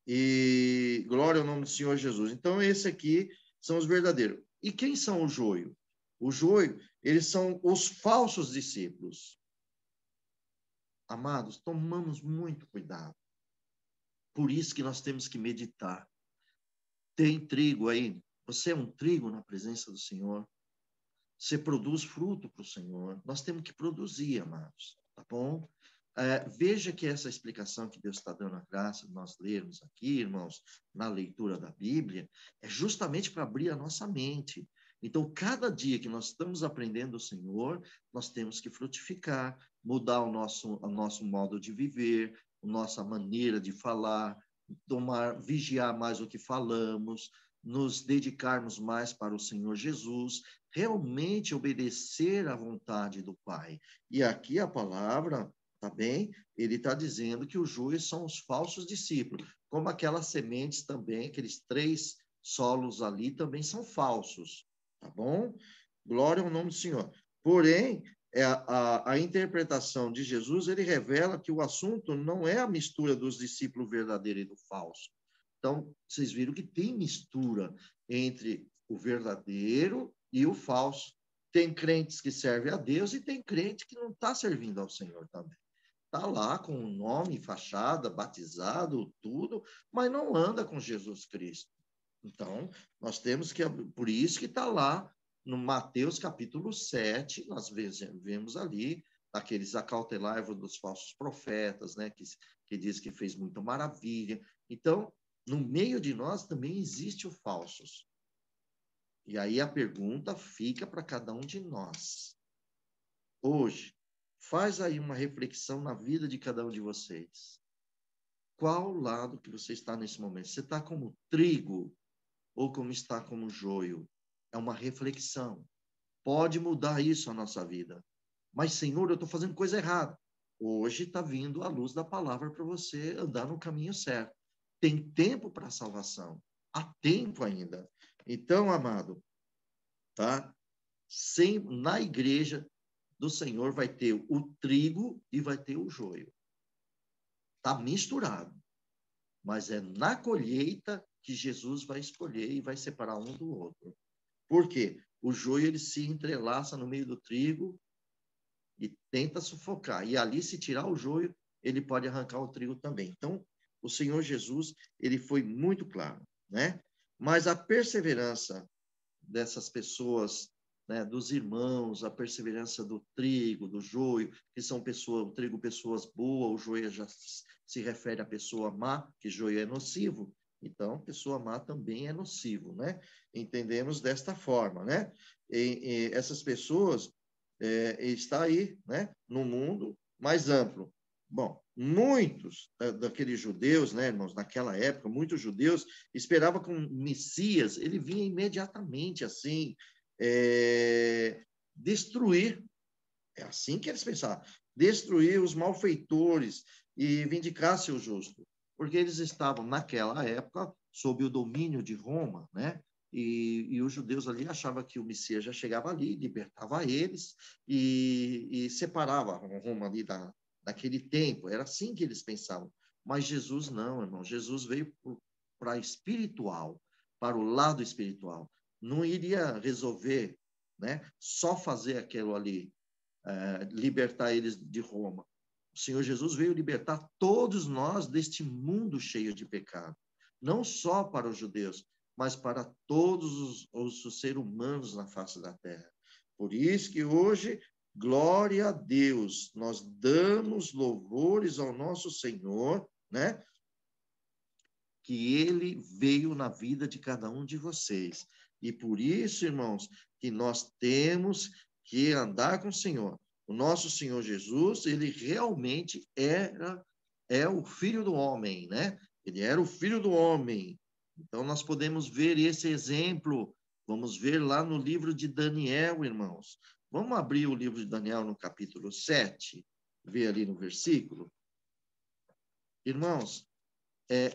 E glória ao nome do Senhor Jesus. Então, esse aqui são os verdadeiros. E quem são o joio? O joio, eles são os falsos discípulos. Amados, tomamos muito cuidado. Por isso que nós temos que meditar. Tem trigo aí? Você é um trigo na presença do Senhor? Você produz fruto para o Senhor? Nós temos que produzir, amados, tá bom? Veja que essa explicação que Deus está dando a graça de nós lermos aqui, irmãos, na leitura da Bíblia, é justamente para abrir a nossa mente. Então, cada dia que nós estamos aprendendo o Senhor, nós temos que frutificar, mudar o nosso modo de viver, a nossa maneira de falar, vigiar mais o que falamos, nos dedicarmos mais para o Senhor Jesus, realmente obedecer à vontade do Pai. E aqui a palavra tá bem? Ele está dizendo que os joios são os falsos discípulos, como aquelas sementes também, aqueles 3 solos ali também são falsos, tá bom? Glória ao nome do Senhor. Porém, a interpretação de Jesus, ele revela que o assunto não é a mistura dos discípulos verdadeiros e do falso. Então, vocês viram que tem mistura entre o verdadeiro e o falso. Tem crentes que servem a Deus e tem crente que não está servindo ao Senhor também. Está lá com o nome, fachada, batizado, tudo, mas não anda com Jesus Cristo. Então, nós temos que... Por isso que está lá no Mateus capítulo 7, nós vemos ali aqueles acautelai-vos dos falsos profetas, né, que diz que fez muita maravilha. Então, no meio de nós também existe o falsos. E aí a pergunta fica para cada um de nós. Hoje, faz aí uma reflexão na vida de cada um de vocês. Qual lado que você está nesse momento? Você está como trigo ou como está como joio? É uma reflexão. Pode mudar isso a nossa vida. Mas, Senhor, eu estou fazendo coisa errada. Hoje está vindo a luz da palavra para você andar no caminho certo. Tem tempo para a salvação. Há tempo ainda. Então, amado, tá? Na igreja do Senhor vai ter o trigo e vai ter o joio. Está misturado. Mas é na colheita que Jesus vai escolher e vai separar um do outro. Por quê? O joio ele se entrelaça no meio do trigo e tenta sufocar. E ali, se tirar o joio, ele pode arrancar o trigo também. Então, o Senhor Jesus, ele foi muito claro, né? Mas a perseverança dessas pessoas, né, dos irmãos, a perseverança do trigo, do joio, que são pessoas, o trigo, pessoas boas, o joio já se refere à pessoa má, que joio é nocivo. Então, pessoa má também é nocivo, né? Entendemos desta forma, né? Essas pessoas está aí, né, no mundo mais amplo. Bom, muitos daqueles judeus, né, irmãos, naquela época, muitos judeus esperavam que o Messias ele vinha imediatamente, assim, destruir. É assim que eles pensavam, destruir os malfeitores e vindicar-se o justo, porque eles estavam, naquela época, sob o domínio de Roma, né? E os judeus ali achavam que o Messias já chegava ali, libertava eles e separava Roma ali daquele tempo. Era assim que eles pensavam. Mas Jesus não, irmão. Jesus veio para espiritual, para o lado espiritual. Não iria resolver, né? Só fazer aquilo ali, libertar eles de Roma. O Senhor Jesus veio libertar todos nós deste mundo cheio de pecado. Não só para os judeus, mas para todos os seres humanos na face da terra. Por isso que hoje, glória a Deus, nós damos louvores ao nosso Senhor, né? Que ele veio na vida de cada um de vocês. E por isso, irmãos, que nós temos que andar com o Senhor. O nosso Senhor Jesus, ele realmente é o Filho do Homem, né? Ele era o Filho do Homem. Então, nós podemos ver esse exemplo. Vamos ver lá no livro de Daniel, irmãos. Vamos abrir o livro de Daniel no capítulo 7, ver ali no versículo. Irmãos,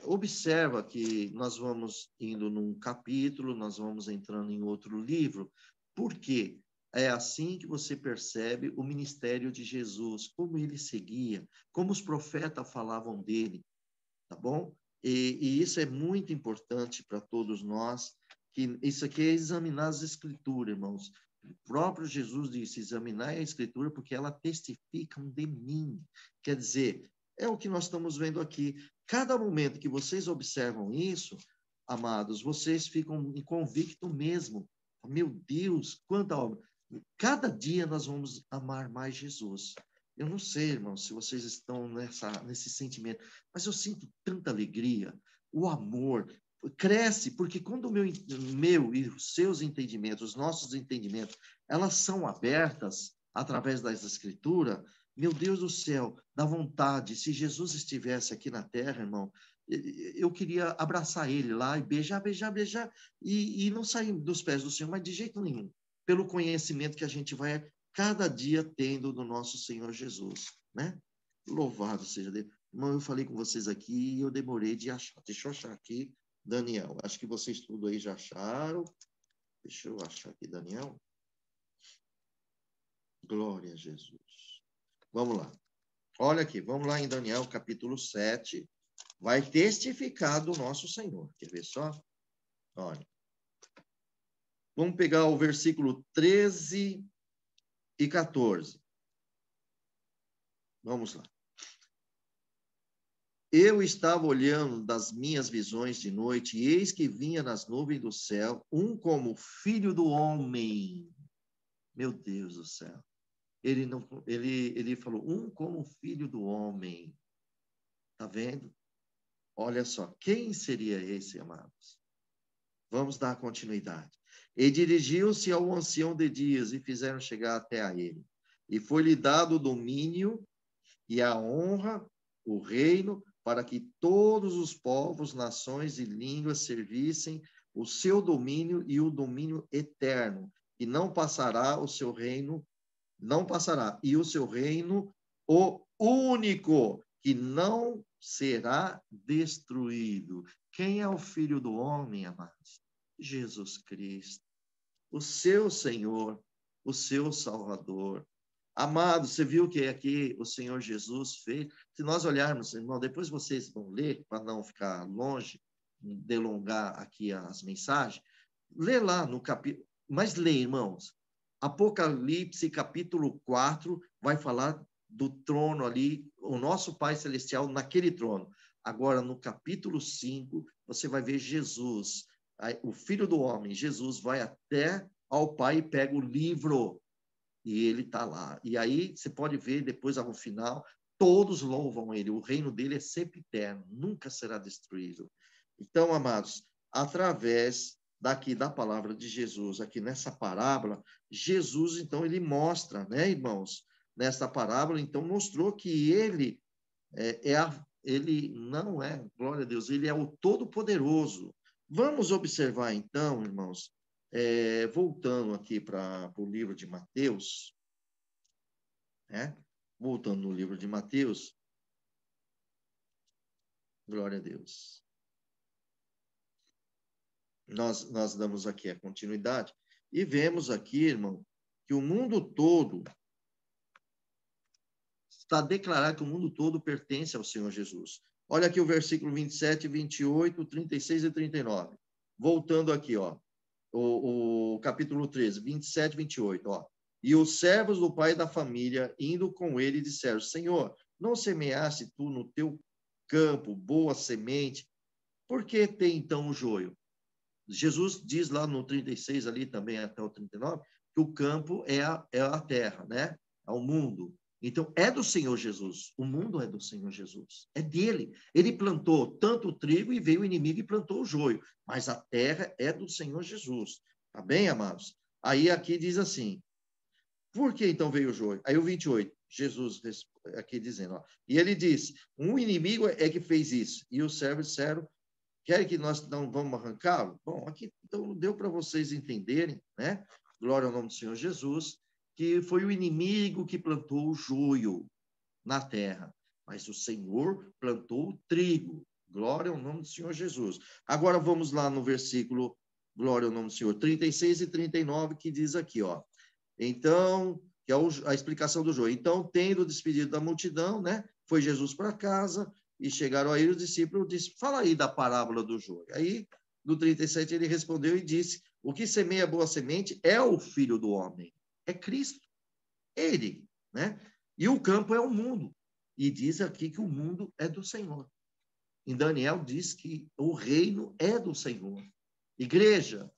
observa que nós vamos indo num capítulo, nós vamos entrando em outro livro, porque é assim que você percebe o ministério de Jesus, como ele seguia, como os profetas falavam dele, tá bom? E isso é muito importante para todos nós, que isso aqui é examinar as Escrituras, irmãos. O próprio Jesus disse, examinar a Escritura porque ela testificam de mim. Quer dizer, é o que nós estamos vendo aqui. Cada momento que vocês observam isso, amados, vocês ficam convictos mesmo. Meu Deus, quanta obra. Cada dia nós vamos amar mais Jesus. Eu não sei, irmãos, se vocês estão nesse sentimento, mas eu sinto tanta alegria, o amor cresce, porque quando o meu e os seus entendimentos, os nossos entendimentos, elas são abertas através das Escrituras, meu Deus do céu, dá vontade, se Jesus estivesse aqui na terra, irmão, eu queria abraçar ele lá e beijar, e não sair dos pés do Senhor, mas de jeito nenhum, pelo conhecimento que a gente vai cada dia tendo do nosso Senhor Jesus, né? Louvado seja Deus. Irmão, eu falei com vocês aqui e eu demorei de achar. Deixa eu achar aqui, Daniel. Acho que vocês tudo aí já acharam. Deixa eu achar aqui, Daniel. Glória a Jesus. Vamos lá. Olha aqui, vamos lá em Daniel, capítulo 7. Vai testificar do nosso Senhor. Quer ver só? Olha. Vamos pegar o versículo 13 e 14. Vamos lá. Eu estava olhando das minhas visões de noite, e eis que vinha nas nuvens do céu um como filho do homem. Meu Deus do céu. Ele falou, um como filho do homem. Tá vendo? Olha só, quem seria esse, amados? Vamos dar continuidade. E dirigiu-se ao ancião de dias e fizeram chegar até a ele. E foi-lhe dado o domínio e a honra, o reino, para que todos os povos, nações e línguas servissem o seu domínio e o domínio eterno, e não passará o seu reino, não passará, e o seu reino, o único, que não será destruído. Quem é o Filho do Homem, amados? Jesus Cristo, o seu Senhor, o seu Salvador. Amado, você viu que aqui o Senhor Jesus fez? Se nós olharmos, irmão, depois vocês vão ler, para não ficar longe, delongar aqui as mensagens, lê lá no capítulo, mas lê, irmãos, Apocalipse, capítulo 4, vai falar do trono ali, o nosso Pai Celestial naquele trono. Agora, no capítulo 5, você vai ver Jesus, o Filho do Homem, Jesus vai até ao Pai e pega o livro, e ele está lá. E aí você pode ver depois, ao final, todos louvam ele. O reino dele é sempre eterno, nunca será destruído. Então, amados, através daqui da palavra de Jesus, aqui nessa parábola, Jesus, então, ele mostra, né, irmãos? Nessa parábola, então, mostrou que ele ele não é, glória a Deus, ele é o Todo-Poderoso. Vamos observar, então, irmãos, voltando aqui para o livro de Mateus, né? Voltando no livro de Mateus, glória a Deus. Nós damos aqui a continuidade e vemos aqui, irmão, que o mundo todo está declarado que o mundo todo pertence ao Senhor Jesus. Olha aqui o versículo 27, 28, 36 e 39. Voltando aqui, ó, o capítulo 13, 27, 28, ó. E os servos do pai da família, indo com ele, disseram, Senhor, não semeaste tu no teu campo boa semente? Por que tem então o joio? Jesus diz lá no 36, ali também até o 39, que o campo é a terra, né? É o mundo. Então, é do Senhor Jesus. O mundo é do Senhor Jesus. É dele. Ele plantou tanto o trigo e veio o inimigo e plantou o joio. Mas a terra é do Senhor Jesus. Tá bem, amados? Aí aqui diz assim, por que então veio o joio? Aí o 28, Jesus aqui dizendo, ó, e ele disse, um inimigo é que fez isso. E os servos disseram, quer que nós não vamos arrancá-lo? Bom, aqui então deu para vocês entenderem, né? Glória ao nome do Senhor Jesus, que foi o inimigo que plantou o joio na terra, mas o Senhor plantou o trigo. Glória ao nome do Senhor Jesus. Agora vamos lá no versículo, glória ao nome do Senhor, 36 e 39, que diz aqui, ó. Então, que é a explicação do joio. Então, tendo despedido da multidão, né? Foi Jesus para casa, e chegaram aí os discípulos, disse, fala aí da parábola do joio. Aí, no 37, ele respondeu e disse, o que semeia boa semente é o Filho do Homem, é Cristo, ele, né? E o campo é o mundo. E diz aqui que o mundo é do Senhor. Em Daniel diz que o reino é do Senhor. Igreja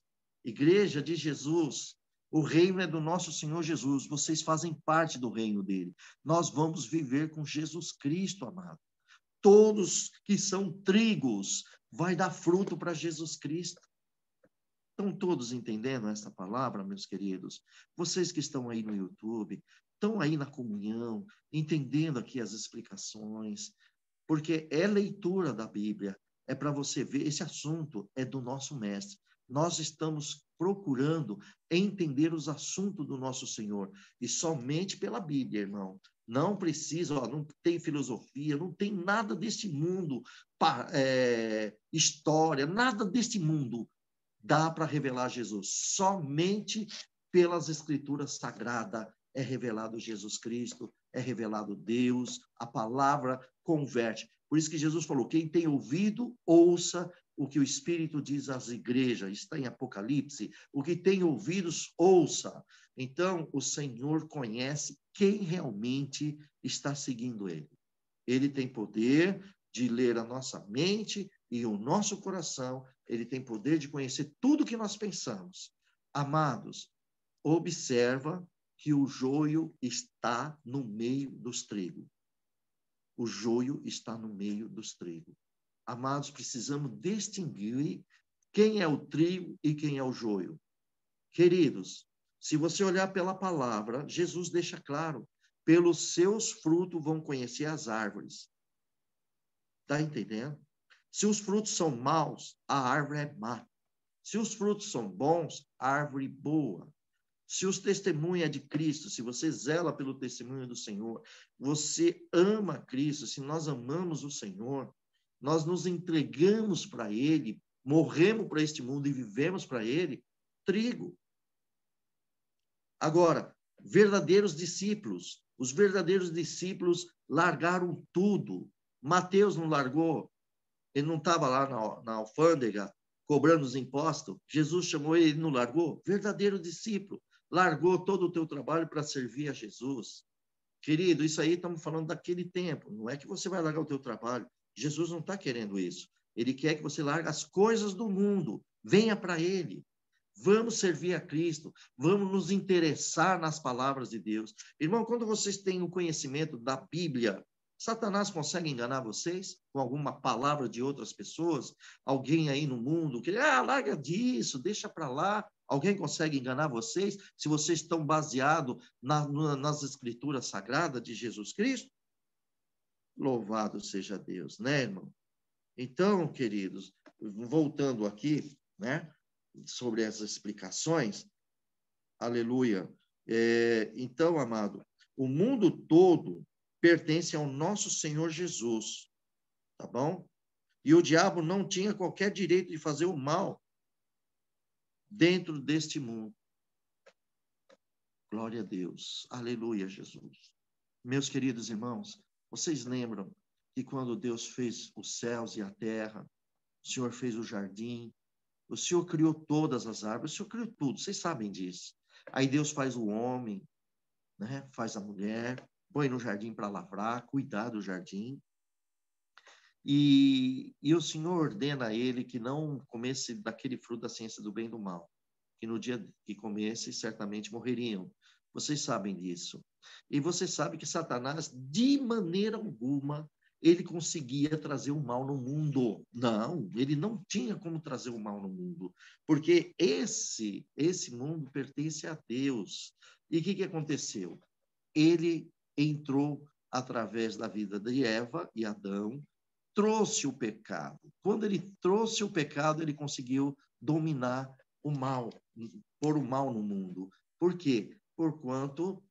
de Jesus, o reino é do nosso Senhor Jesus. Vocês fazem parte do reino dele. Nós vamos viver com Jesus Cristo, amado. Todos que são trigos vai dar fruto para Jesus Cristo. Estão todos entendendo essa palavra, meus queridos? Vocês que estão aí no YouTube, estão aí na comunhão, entendendo aqui as explicações, porque é leitura da Bíblia, é para você ver, esse assunto é do nosso mestre. Nós estamos procurando entender os assuntos do nosso Senhor. E somente pela Bíblia, irmão. Não precisa, não tem filosofia, não tem nada deste mundo, história, nada deste mundo dá para revelar Jesus. Somente pelas Escrituras Sagradas é revelado Jesus Cristo, é revelado Deus, a palavra converte. Por isso que Jesus falou, quem tem ouvido, ouça o que o Espírito diz às igrejas. Está em Apocalipse. O que tem ouvidos, ouça. Então, o Senhor conhece quem realmente está seguindo Ele. Ele tem poder de ler a nossa mente e o nosso coração. Ele tem poder de conhecer tudo que nós pensamos. Amados, observa que o joio está no meio dos trigos. O joio está no meio dos trigos. Amados, precisamos distinguir quem é o trigo e quem é o joio. Queridos, se você olhar pela palavra, Jesus deixa claro, pelos seus frutos vão conhecer as árvores. Está entendendo? Se os frutos são maus, a árvore é má. Se os frutos são bons, a árvore boa. Se os testemunhos é de Cristo, se você zela pelo testemunho do Senhor, você ama Cristo, se nós amamos o Senhor, nós nos entregamos para Ele, morremos para este mundo e vivemos para Ele, trigo. Agora, verdadeiros discípulos, os verdadeiros discípulos largaram tudo. Mateus não largou, ele não estava lá na alfândega cobrando os impostos. Jesus chamou ele não largou. Verdadeiro discípulo, largou todo o teu trabalho para servir a Jesus. Querido, isso aí estamos falando daquele tempo. Não é que você vai largar o teu trabalho. Jesus não está querendo isso. Ele quer que você largue as coisas do mundo. Venha para Ele. Vamos servir a Cristo. Vamos nos interessar nas palavras de Deus. Irmão, quando vocês têm o conhecimento da Bíblia, Satanás consegue enganar vocês com alguma palavra de outras pessoas? Alguém aí no mundo que, larga disso, deixa para lá. Alguém consegue enganar vocês se vocês estão baseados nas Escrituras Sagradas de Jesus Cristo? Louvado seja Deus, né, irmão? Então, queridos, voltando aqui, né, sobre essas explicações, aleluia. Então, amado, o mundo todo pertence ao nosso Senhor Jesus, tá bom? E o diabo não tinha qualquer direito de fazer o mal dentro deste mundo. Glória a Deus, aleluia, Jesus. Meus queridos irmãos, vocês lembram que quando Deus fez os céus e a terra, o Senhor fez o jardim, o Senhor criou todas as árvores, o Senhor criou tudo, vocês sabem disso. Aí Deus faz o homem, né? Faz a mulher, põe no jardim para lavrar, cuidar do jardim. E o Senhor ordena a ele que não comesse daquele fruto da ciência do bem e do mal, que no dia que comesse, certamente morreriam. Vocês sabem disso. E você sabe que Satanás, de maneira alguma, ele conseguia trazer o mal no mundo. Não, ele não tinha como trazer o mal no mundo, porque esse mundo pertence a Deus. E o que aconteceu? Ele entrou através da vida de Eva e Adão, trouxe o pecado. Quando ele trouxe o pecado, ele conseguiu dominar o mal, pôr o mal no mundo. Por quê? Porquanto,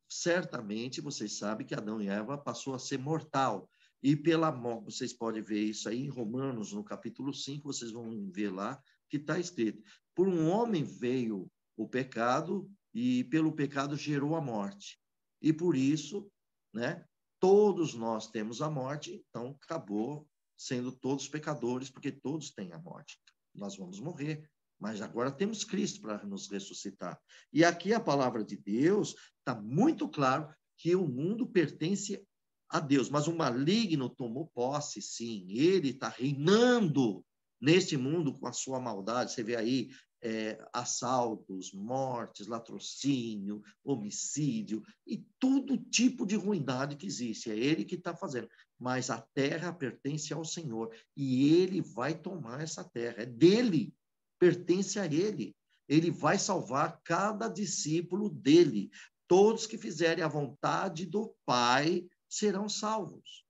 certamente, vocês sabem que Adão e Eva passou a ser mortal. E pela morte, vocês podem ver isso aí em Romanos, no capítulo 5, vocês vão ver lá que está escrito: por um homem veio o pecado, e pelo pecado gerou a morte. E por isso, né, todos nós temos a morte, então acabou sendo todos pecadores, porque todos têm a morte. Nós vamos morrer, mas agora temos Cristo para nos ressuscitar. E aqui a palavra de Deus está muito claro que o mundo pertence a Deus, mas o maligno tomou posse, sim. Ele está reinando neste mundo com a sua maldade. Você vê aí assaltos, mortes, latrocínio, homicídio e todo tipo de ruindade que existe. É ele que está fazendo. Mas a terra pertence ao Senhor e ele vai tomar essa terra. É dele, pertence a ele. Ele vai salvar cada discípulo dele. Todos que fizerem a vontade do Pai serão salvos.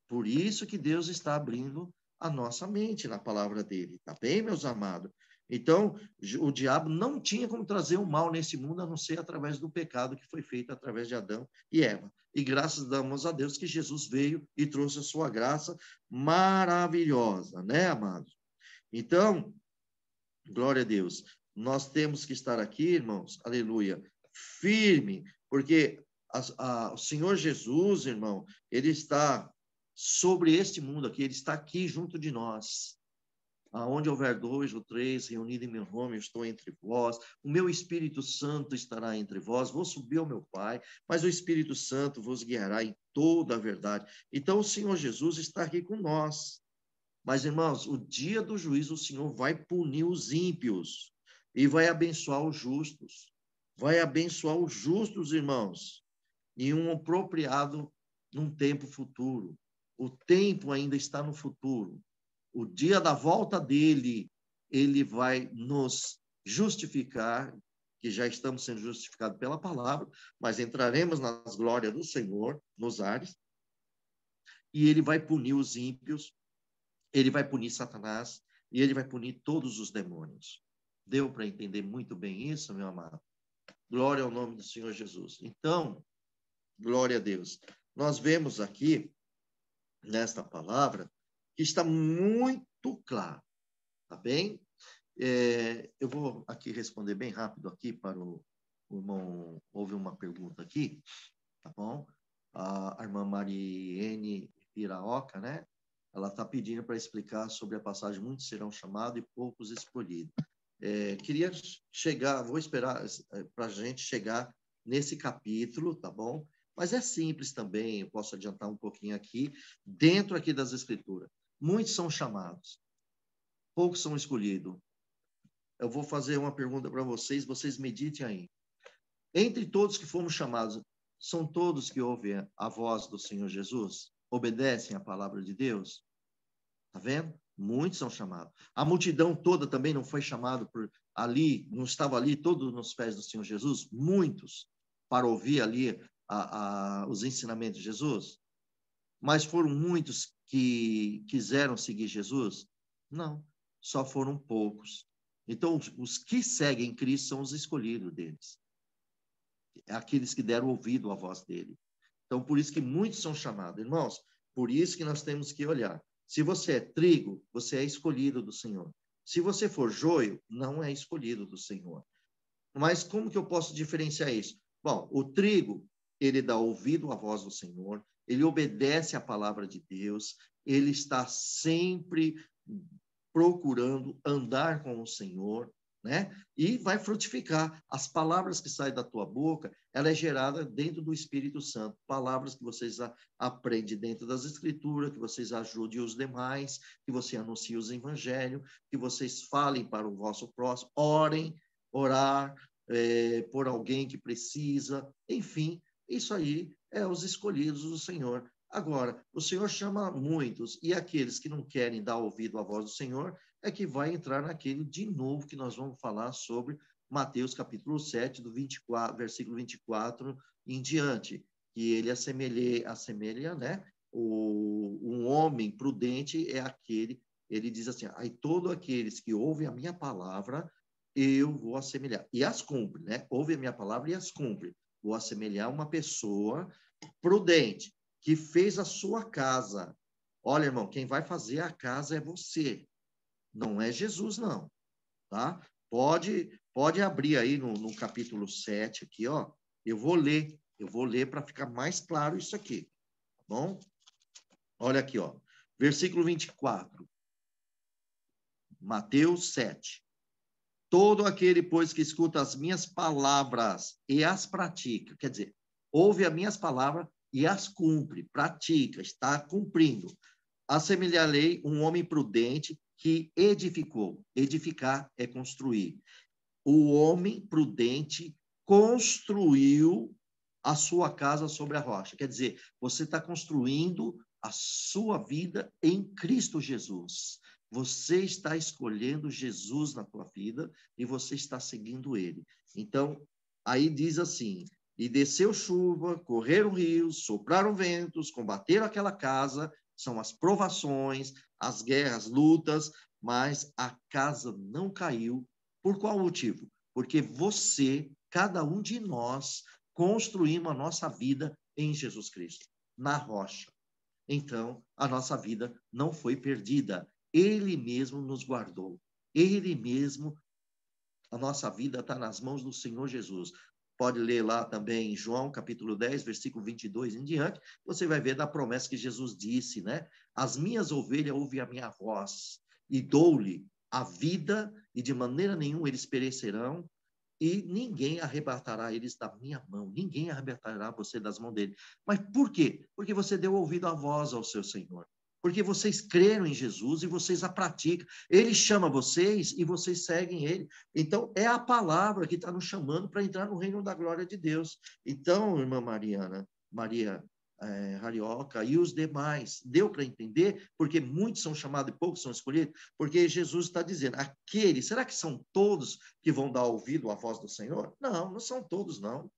Por isso que Deus está abrindo a nossa mente na palavra dele. Tá bem, meus amados? Então, o diabo não tinha como trazer o mal nesse mundo, a não ser através do pecado que foi feito através de Adão e Eva. E graças damos a Deus que Jesus veio e trouxe a sua graça maravilhosa, né, amados? Então, glória a Deus. Nós temos que estar aqui, irmãos, aleluia, firme, porque o Senhor Jesus, irmão, ele está sobre este mundo aqui, ele está aqui junto de nós. Aonde houver 2 ou 3 reunidos em meu nome, eu estou entre vós. O meu Espírito Santo estará entre vós. Vou subir ao meu Pai, mas o Espírito Santo vos guiará em toda a verdade. Então, o Senhor Jesus está aqui com nós. Mas, irmãos, o dia do juízo, o Senhor vai punir os ímpios e vai abençoar os justos. Vai abençoar os justos, irmãos, em um apropriado num tempo futuro. O tempo ainda está no futuro. O dia da volta dele, ele vai nos justificar, que já estamos sendo justificados pela palavra, mas entraremos nas glórias do Senhor, nos ares, e ele vai punir os ímpios, ele vai punir Satanás, e ele vai punir todos os demônios. Deu para entender muito bem isso, meu amado? Glória ao nome do Senhor Jesus. Então, glória a Deus. Nós vemos aqui, nesta palavra, que está muito claro, tá bem? Eu vou aqui responder bem rápido aqui para o irmão, houve uma pergunta aqui, tá bom? A irmã Mariene Piraoca, né? Ela está pedindo para explicar sobre a passagem muitos serão chamados e poucos escolhidos. Queria chegar, vou esperar para a gente chegar nesse capítulo, tá bom? Mas é simples também, eu posso adiantar um pouquinho aqui, dentro aqui das Escrituras. Muitos são chamados, poucos são escolhidos. Eu vou fazer uma pergunta para vocês, vocês meditem aí. Entre todos que fomos chamados, são todos que ouvem a voz do Senhor Jesus? Obedecem a palavra de Deus? Tá vendo? Muitos são chamados. A multidão toda também não foi chamada por ali, não estava ali todos nos pés do Senhor Jesus? Muitos, para ouvir ali os ensinamentos de Jesus? Mas foram muitos que quiseram seguir Jesus? Não, só foram poucos. Então, os que seguem Cristo são os escolhidos deles. Aqueles que deram ouvido à voz dele. Então, por isso que muitos são chamados. Irmãos, por isso que nós temos que olhar. Se você é trigo, você é escolhido do Senhor. Se você for joio, não é escolhido do Senhor. Mas como que eu posso diferenciar isso? Bom, o trigo, ele dá ouvido à voz do Senhor, ele obedece à palavra de Deus, ele está sempre procurando andar com o Senhor, né? E vai frutificar. As palavras que saem da tua boca, ela é gerada dentro do Espírito Santo. Palavras que vocês aprendem dentro das Escrituras, que vocês ajudem os demais, que você anuncie os evangelhos, que vocês falem para o vosso próximo, orar por alguém que precisa, enfim, isso aí é os escolhidos do Senhor. Agora, o Senhor chama muitos, e aqueles que não querem dar ouvido à voz do Senhor, é que vai entrar naquele de novo que nós vamos falar sobre Mateus capítulo 7, do 24, versículo 24 em diante, que ele assemelha, né? Um homem prudente é aquele, ele diz assim, aí todos aqueles que ouvem a minha palavra, eu vou assemelhar, e as cumpre, né? Ouve a minha palavra e as cumpre. Vou assemelhar uma pessoa prudente, que fez a sua casa. Olha, irmão, quem vai fazer a casa é você. Não é Jesus, não. Tá? Pode abrir aí no capítulo 7 aqui, ó. Eu vou ler para ficar mais claro isso aqui. Tá bom? Olha aqui, ó. Versículo 24. Mateus 7. Todo aquele, pois, que escuta as minhas palavras e as pratica, quer dizer, ouve as minhas palavras e as cumpre, pratica, está cumprindo. Assemelharei um homem prudente que edificou. Edificar é construir. O homem prudente construiu a sua casa sobre a rocha. Quer dizer, você está construindo a sua vida em Cristo Jesus. Você está escolhendo Jesus na tua vida e você está seguindo ele. Então, aí diz assim, e desceu chuva, correram rios, sopraram ventos, combateram aquela casa, são as provações, as guerras, lutas, mas a casa não caiu. Por qual motivo? Porque você, cada um de nós, construímos a nossa vida em Jesus Cristo, na rocha. Então, a nossa vida não foi perdida. Ele mesmo nos guardou. Ele mesmo, a nossa vida está nas mãos do Senhor Jesus. Pode ler lá também em João, capítulo 10, versículo 22 em diante, você vai ver da promessa que Jesus disse, né? As minhas ovelhas ouvem a minha voz e dou-lhe a vida e de maneira nenhuma eles perecerão e ninguém arrebatará eles da minha mão, ninguém arrebatará você das mãos dele. Mas por quê? Porque você deu ouvido à voz ao seu Senhor. Porque vocês creram em Jesus e vocês a praticam. Ele chama vocês e vocês seguem ele. Então, é a palavra que está nos chamando para entrar no reino da glória de Deus. Então, irmã Maria Harioca e os demais, deu para entender? Porque muitos são chamados e poucos são escolhidos? Porque Jesus está dizendo, aqueles, será que são todos que vão dar ouvido à voz do Senhor? Não, não são todos, não.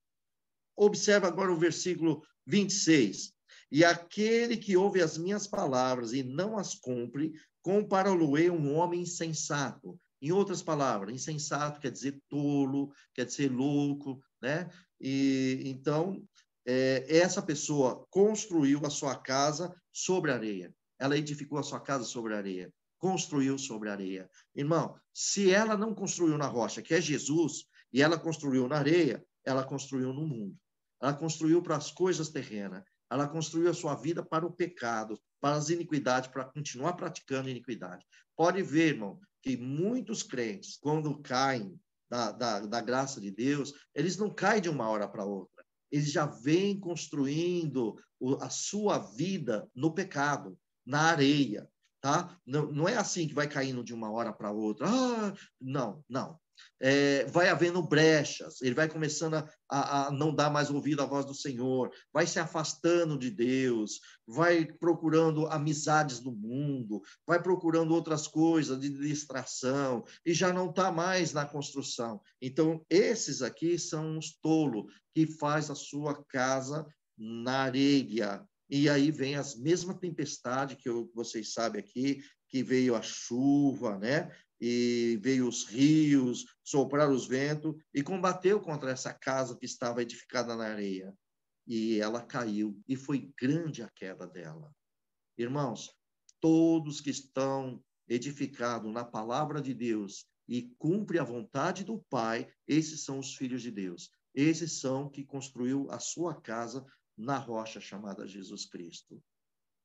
Observa agora o versículo 26. E aquele que ouve as minhas palavras e não as cumpre, compará-lo-ei um homem insensato. Em outras palavras, insensato quer dizer tolo, quer dizer louco, né? E então, essa pessoa construiu a sua casa sobre areia. Ela edificou a sua casa sobre areia. Construiu sobre areia. Irmão, se ela não construiu na rocha, que é Jesus, e ela construiu na areia, ela construiu no mundo. Ela construiu para as coisas terrenas. Ela construiu a sua vida para o pecado, para as iniquidades, para continuar praticando iniquidade. Pode ver, irmão, que muitos crentes, quando caem da graça de Deus, eles não caem de uma hora para outra. Eles já vêm construindo a sua vida no pecado, na areia, tá? Não é assim que vai caindo de uma hora para outra. Não, não. Vai havendo brechas, ele vai começando a não dar mais ouvido à voz do Senhor, vai se afastando de Deus, vai procurando amizades do mundo, vai procurando outras coisas de distração, e já não está mais na construção. Então, esses aqui são os tolos que faz a sua casa na areia. E aí vem as mesmas tempestades que vocês sabem aqui, que veio a chuva, né? E veio os rios, sopraram os ventos e combateu contra essa casa que estava edificada na areia. E ela caiu, e foi grande a queda dela. Irmãos, todos que estão edificados na palavra de Deus e cumprem a vontade do Pai, esses são os filhos de Deus. Esses são que construiu a sua casa na rocha chamada Jesus Cristo.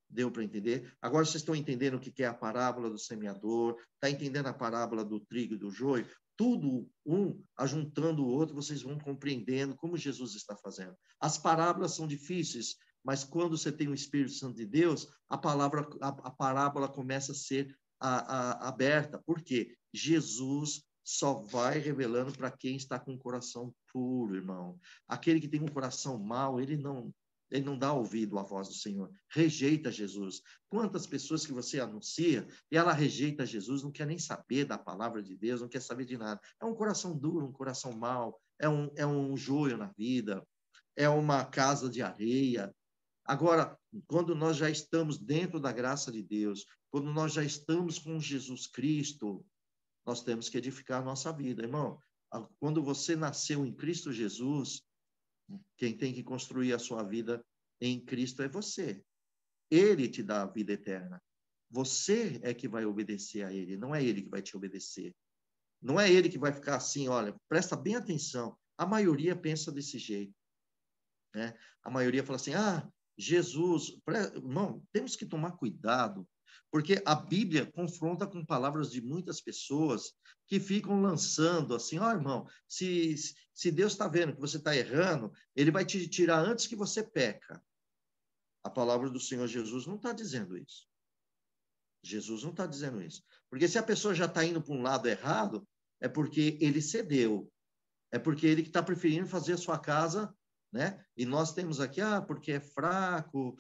Deu para entender? Agora vocês estão entendendo o que é a parábola do semeador? Está entendendo a parábola do trigo e do joio? Tudo um ajuntando o outro, vocês vão compreendendo como Jesus está fazendo. As parábolas são difíceis, mas quando você tem o Espírito Santo de Deus, a parábola começa a ser aberta. Por quê? Jesus só vai revelando para quem está com o coração puro, irmão. Aquele que tem um coração mau, ele não dá ouvido à voz do Senhor, rejeita Jesus. Quantas pessoas que você anuncia e ela rejeita Jesus, não quer nem saber da palavra de Deus, não quer saber de nada. É um coração duro, um coração mau, é um joio na vida, é uma casa de areia. Agora, quando nós já estamos dentro da graça de Deus, quando nós já estamos com Jesus Cristo, nós temos que edificar a nossa vida, irmão. Quando você nasceu em Cristo Jesus, quem tem que construir a sua vida em Cristo é você. Ele te dá a vida eterna. Você é que vai obedecer a ele, não é ele que vai te obedecer. Não é ele que vai ficar assim, olha, presta bem atenção. A maioria pensa desse jeito, né? A maioria fala assim, Jesus, irmão, temos que tomar cuidado, porque a Bíblia confronta com palavras de muitas pessoas que ficam lançando assim, irmão, se Deus está vendo que você está errando, ele vai te tirar antes que você peca. A palavra do Senhor Jesus não está dizendo isso. Jesus não está dizendo isso. Porque se a pessoa já está indo para um lado errado, é porque ele cedeu. É porque ele que está preferindo fazer a sua casa, né? E nós temos aqui, porque é fraco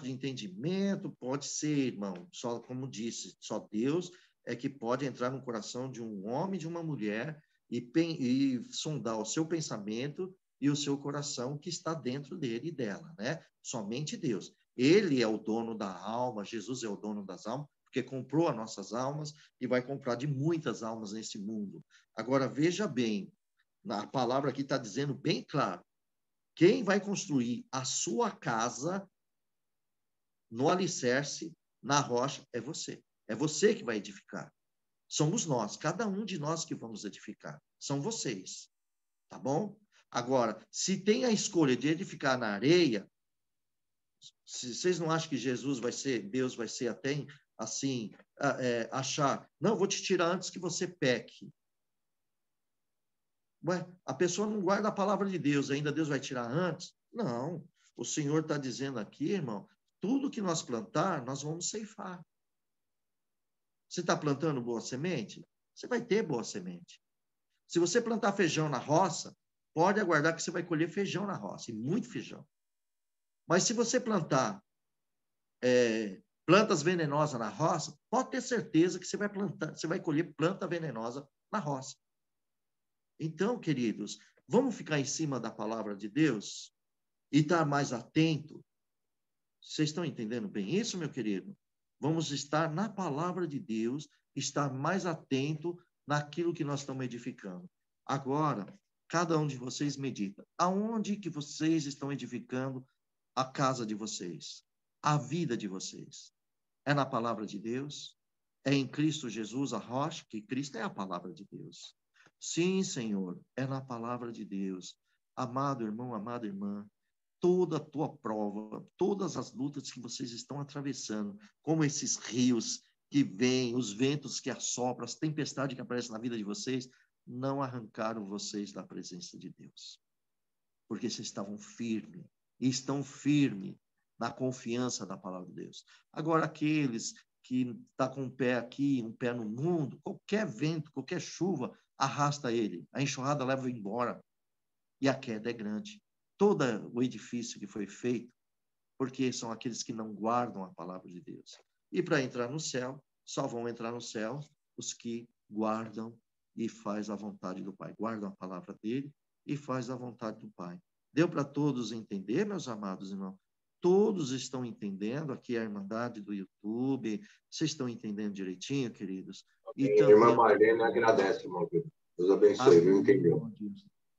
de entendimento, pode ser, irmão, só como disse, só Deus é que pode entrar no coração de um homem e de uma mulher e sondar o seu pensamento e o seu coração que está dentro dele e dela, né? Somente Deus. Ele é o dono da alma, Jesus é o dono das almas, porque comprou as nossas almas e vai comprar de muitas almas nesse mundo. Agora, veja bem, a palavra aqui está dizendo bem claro, quem vai construir a sua casa no alicerce, na rocha, é você. É você que vai edificar. Somos nós, cada um de nós que vamos edificar. São vocês, tá bom? Agora, se tem a escolha de edificar na areia, se vocês não acham que Deus vai ser até assim, achar, não, vou te tirar antes que você peque. Ué, a pessoa não guarda a palavra de Deus, ainda Deus vai tirar antes? Não. O Senhor está dizendo aqui, irmão, tudo que nós plantar, nós vamos ceifar. Você está plantando boa semente? Você vai ter boa semente. Se você plantar feijão na roça, pode aguardar que você vai colher feijão na roça, e muito feijão. Mas se você plantar plantas venenosas na roça, pode ter certeza que você vai colher planta venenosa na roça. Então, queridos, vamos ficar em cima da palavra de Deus e estar mais atento. Vocês estão entendendo bem isso, meu querido? Vamos estar na palavra de Deus, estar mais atento naquilo que nós estamos edificando. Agora, cada um de vocês medita. Aonde que vocês estão edificando a casa de vocês? A vida de vocês? É na palavra de Deus? É em Cristo Jesus, a rocha, que Cristo é a palavra de Deus. Sim, Senhor, é na palavra de Deus. Amado irmão, amada irmã, toda a tua prova, todas as lutas que vocês estão atravessando, como esses rios que vêm, os ventos que assopram, as tempestades que aparecem na vida de vocês, não arrancaram vocês da presença de Deus. Porque vocês estavam firmes, e estão firmes na confiança da palavra de Deus. Agora, aqueles que estão com um pé aqui, um pé no mundo, qualquer vento, qualquer chuva, arrasta ele. A enxurrada leva embora. E a queda é grande. Todo o edifício que foi feito, porque são aqueles que não guardam a palavra de Deus. E para entrar no céu, só vão entrar no céu os que guardam e faz a vontade do Pai. Guardam a palavra dele e faz a vontade do Pai. Deu para todos entender, meus amados irmãos? Todos estão entendendo aqui a Irmandade do YouTube. Vocês estão entendendo direitinho, queridos? E também... Irmã Marlene agradece, irmão. Deus abençoe, viu? Entendeu?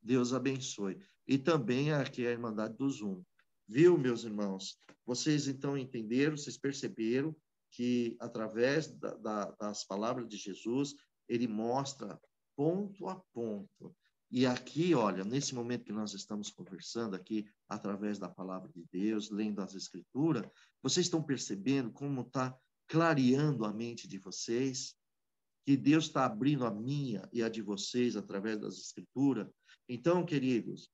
Deus abençoe. E também aqui a Irmandade do Zoom. Viu, meus irmãos? Vocês então entenderam, vocês perceberam que através das palavras de Jesus, ele mostra ponto a ponto. E aqui, olha, nesse momento que nós estamos conversando aqui, através da palavra de Deus, lendo as Escrituras, vocês estão percebendo como está clareando a mente de vocês, que Deus está abrindo a minha e a de vocês através das Escrituras. Então, queridos,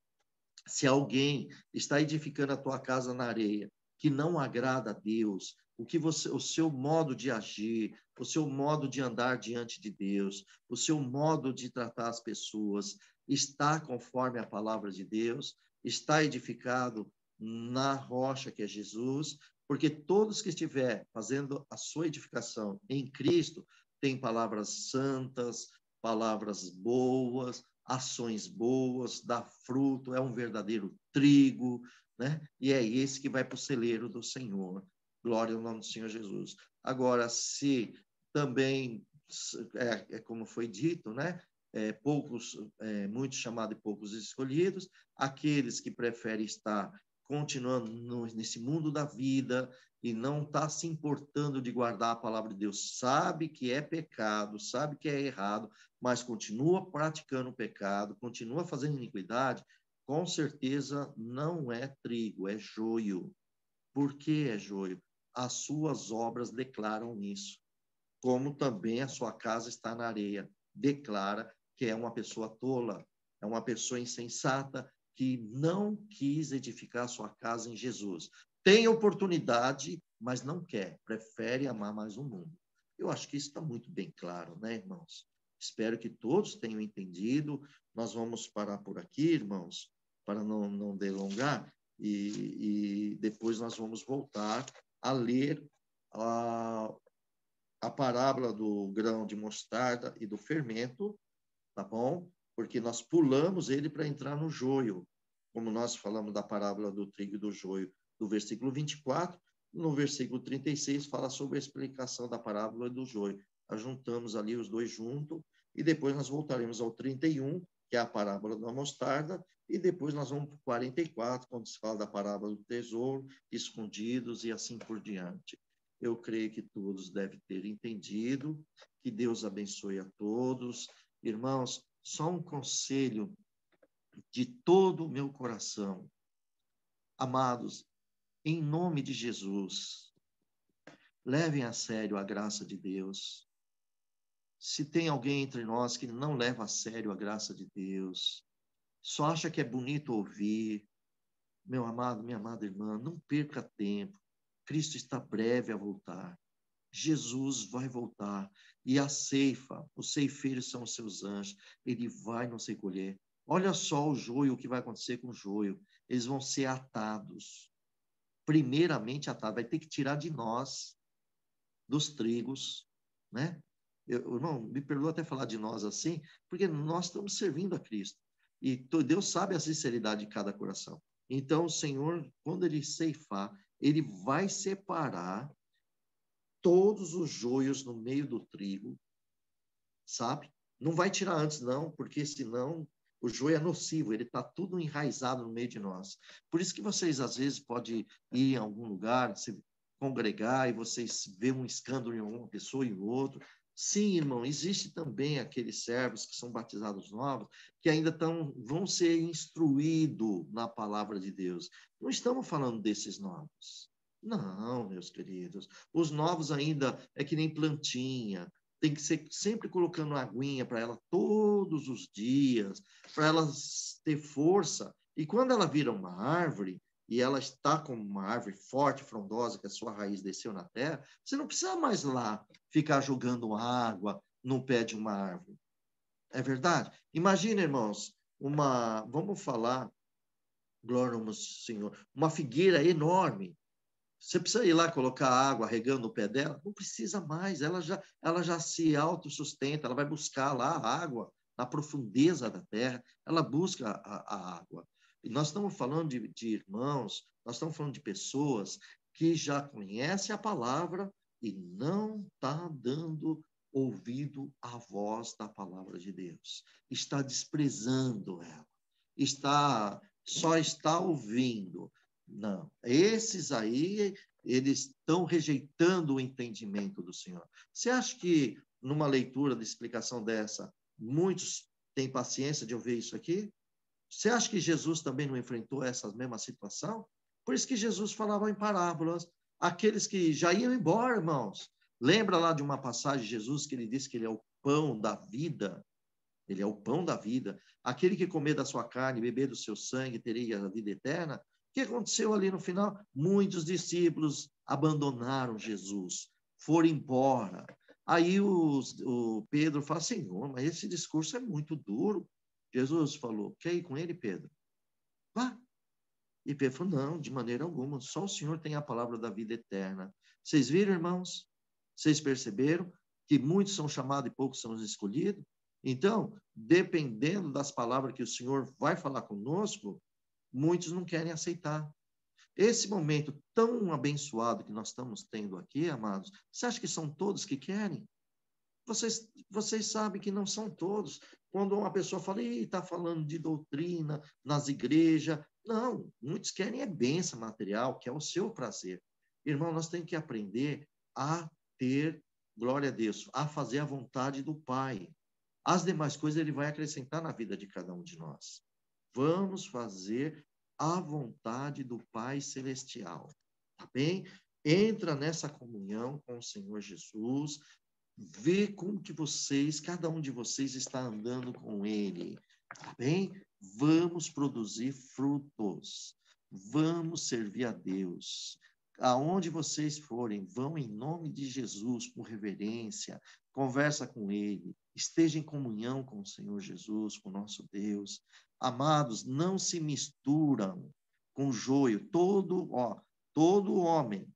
se alguém está edificando a tua casa na areia, que não agrada a Deus, o seu modo de agir, o seu modo de andar diante de Deus, o seu modo de tratar as pessoas, está conforme a palavra de Deus, está edificado na rocha que é Jesus, porque todos que estiver fazendo a sua edificação em Cristo, têm palavras santas, palavras boas, ações boas, dá fruto, é um verdadeiro trigo, né? E é esse que vai para o celeiro do Senhor. Glória ao nome do Senhor Jesus. Agora, se também, como foi dito, né? Muitos chamados e poucos escolhidos, aqueles que preferem estar continuando nesse mundo da vida e não está se importando de guardar a palavra de Deus, sabe que é pecado, sabe que é errado, mas continua praticando o pecado, continua fazendo iniquidade, com certeza não é trigo, é joio. Por que é joio? As suas obras declaram isso. Como também a sua casa está na areia, declara que é uma pessoa tola, é uma pessoa insensata, que não quis edificar a sua casa em Jesus. Tem oportunidade, mas não quer, prefere amar mais o mundo. Eu acho que isso está muito bem claro, né, irmãos? Espero que todos tenham entendido. Nós vamos parar por aqui, irmãos, para não delongar, e depois nós vamos voltar a ler a parábola do grão de mostarda e do fermento, tá bom? Porque nós pulamos ele para entrar no joio, como nós falamos da parábola do trigo e do joio, do versículo 24, No versículo 36, fala sobre a explicação da parábola do joio. Nós juntamos ali os dois juntos, e depois nós voltaremos ao 31, que é a parábola da mostarda, e depois nós vamos para o 44, quando se fala da parábola do tesouro, escondidos e assim por diante. Eu creio que todos devem ter entendido. Que Deus abençoe a todos. Irmãos, só um conselho de todo o meu coração. Amados, em nome de Jesus, levem a sério a graça de Deus. Se tem alguém entre nós que não leva a sério a graça de Deus, só acha que é bonito ouvir, meu amado, minha amada irmã, não perca tempo. Cristo está breve a voltar. Jesus vai voltar. E a ceifa, os ceifeiros são os seus anjos. Ele vai nos recolher. Olha só o joio, o que vai acontecer com o joio. Eles vão ser atados. Primeiramente atados. Vai ter que tirar de nós, dos trigos, né? Irmão, me perdoa até falar de nós assim, porque nós estamos servindo a Cristo. E Deus sabe a sinceridade de cada coração. Então, o Senhor, quando Ele ceifar, Ele vai separar todos os joios no meio do trigo, sabe? Não vai tirar antes, não, porque senão o joio é nocivo, ele está tudo enraizado no meio de nós. Por isso que vocês, às vezes, podem ir em algum lugar, se congregar, e vocês vê um escândalo em uma pessoa e o outro. Sim, irmão, existe também aqueles servos que são batizados novos, que ainda vão ser instruídos na palavra de Deus. Não estamos falando desses novos. Não, meus queridos. Os novos ainda é que nem plantinha. Tem que ser sempre colocando aguinha para ela todos os dias, para ela ter força. E quando ela vira uma árvore, e ela está como uma árvore forte, frondosa, que a sua raiz desceu na terra, você não precisa mais lá ficar jogando água no pé de uma árvore. É verdade? Imagina, irmãos, vamos falar, glória ao Senhor, uma figueira enorme. Você precisa ir lá colocar água regando o pé dela? Não precisa mais, ela já se autossustenta, ela vai buscar lá a água na profundeza da terra, ela busca a água. E nós estamos falando de irmãos, nós estamos falando de pessoas que já conhecem a palavra e não está dando ouvido à voz da palavra de Deus. Está desprezando ela, só está ouvindo. Não, esses aí, eles estão rejeitando o entendimento do Senhor. Você acha que numa leitura de explicação dessa, muitos têm paciência de ouvir isso aqui? Você acha que Jesus também não enfrentou essa mesma situação? Por isso que Jesus falava em parábolas. Aqueles que já iam embora, irmãos. Lembra lá de uma passagem de Jesus que ele disse que ele é o pão da vida? Ele é o pão da vida. Aquele que comer da sua carne, beber do seu sangue, teria a vida eterna. O que aconteceu ali no final? Muitos discípulos abandonaram Jesus, foram embora. Aí o Pedro fala, Senhor, mas esse discurso é muito duro. Jesus falou, quer ir com ele, Pedro? Vá. E Pedro falou, não, de maneira alguma, só o Senhor tem a palavra da vida eterna. Vocês viram, irmãos? Vocês perceberam que muitos são chamados e poucos são escolhidos? Então, dependendo das palavras que o Senhor vai falar conosco, muitos não querem aceitar. Esse momento tão abençoado que nós estamos tendo aqui, amados, você acha que são todos que querem? Vocês sabem que não são todos. Quando uma pessoa fala, está falando de doutrina nas igrejas. Não, muitos querem é bênção material, que é o seu prazer. Irmão, nós temos que aprender a ter, glória a Deus, a fazer a vontade do Pai. As demais coisas ele vai acrescentar na vida de cada um de nós. Vamos fazer a vontade do Pai Celestial. Tá bem? Entra nessa comunhão com o Senhor Jesus, vê como que cada um de vocês está andando com Ele, tá bem? Vamos produzir frutos, vamos servir a Deus. Aonde vocês forem, vão em nome de Jesus, com reverência, conversa com Ele, esteja em comunhão com o Senhor Jesus, com o nosso Deus. Amados, não se misturam com joio. Todo homem,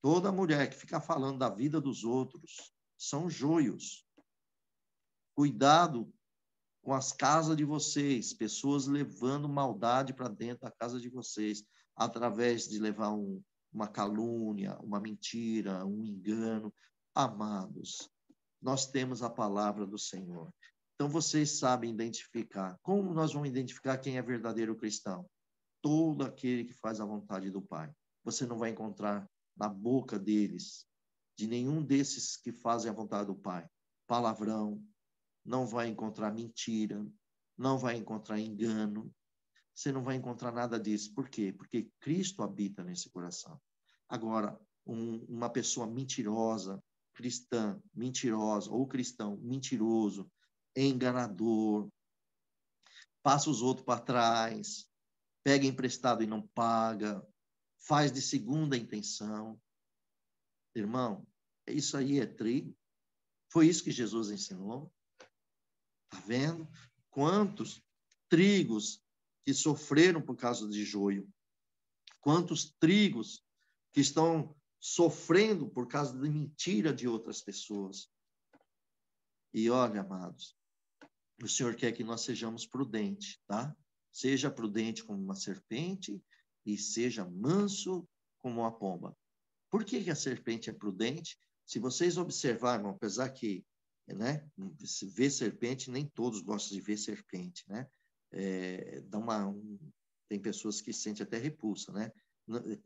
toda mulher que fica falando da vida dos outros, são joios. Cuidado com as casas de vocês, pessoas levando maldade para dentro da casa de vocês, através de levar uma calúnia, uma mentira, um engano. Amados, nós temos a palavra do Senhor. Então, vocês sabem identificar. Como nós vamos identificar quem é verdadeiro cristão? Todo aquele que faz a vontade do Pai. Você não vai encontrar na boca deles, de nenhum desses que fazem a vontade do Pai, palavrão, não vai encontrar mentira, não vai encontrar engano, você não vai encontrar nada disso. Por quê? Porque Cristo habita nesse coração. Agora, uma pessoa mentirosa, cristã mentirosa, ou cristão mentiroso, enganador, passa os outros para trás, pega emprestado e não paga, faz de segunda intenção. Irmão, isso aí é trigo. Foi isso que Jesus ensinou. Está vendo? Quantos trigos que sofreram por causa de joio? Quantos trigos que estão sofrendo por causa de mentira de outras pessoas? E olha, amados, o Senhor quer que nós sejamos prudentes, tá? Seja prudente como uma serpente e seja manso como uma pomba. Por que a serpente é prudente? Se vocês observarem, apesar que, né, ver serpente, nem todos gostam de ver serpente, né? Tem pessoas que sentem até repulsa, né?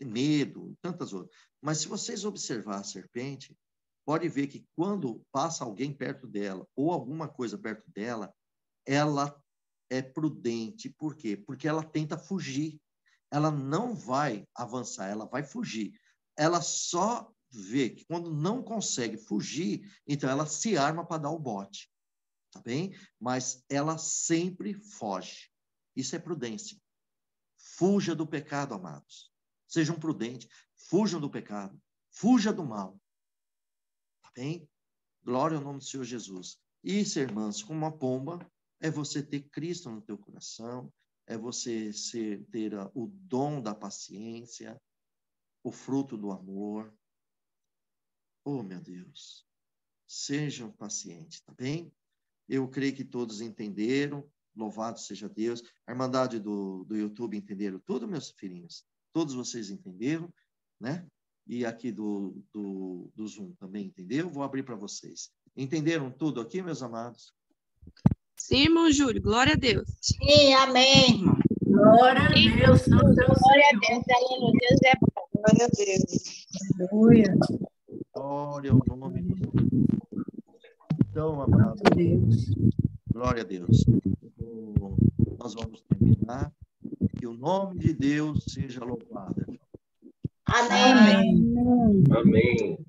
Medo, tantas outras. Mas se vocês observar a serpente, pode ver que quando passa alguém perto dela ou alguma coisa perto dela, ela é prudente. Por quê? Porque ela tenta fugir. Ela não vai avançar, ela vai fugir. Ela só vê que quando não consegue fugir, então ela se arma para dar o bote. Tá bem? Mas ela sempre foge. Isso é prudência. Fuja do pecado, amados. Sejam prudentes. Fujam do pecado. Fuja do mal. Tá bem? Glória ao nome do Senhor Jesus. E ser manso como uma pomba é você ter Cristo no teu coração, é você ter o dom da paciência, o fruto do amor. Oh, meu Deus. Sejam pacientes, tá bem? Eu creio que todos entenderam. Louvado seja Deus. A Irmandade do YouTube entenderam tudo, meus filhinhos? Todos vocês entenderam, né? E aqui do Zoom também entendeu? Vou abrir para vocês. Entenderam tudo aqui, meus amados? Sim, irmão Júlio. Glória a Deus. Sim, amém, irmão. Glória a Deus, Glória a Deus, aleluia. Deus é bom. Glória a Deus. aleluia. Glória ao nome do Senhor. Então, amados, glória a Deus. Nós vamos terminar. Que o nome de Deus seja louvado. Amém. Amém.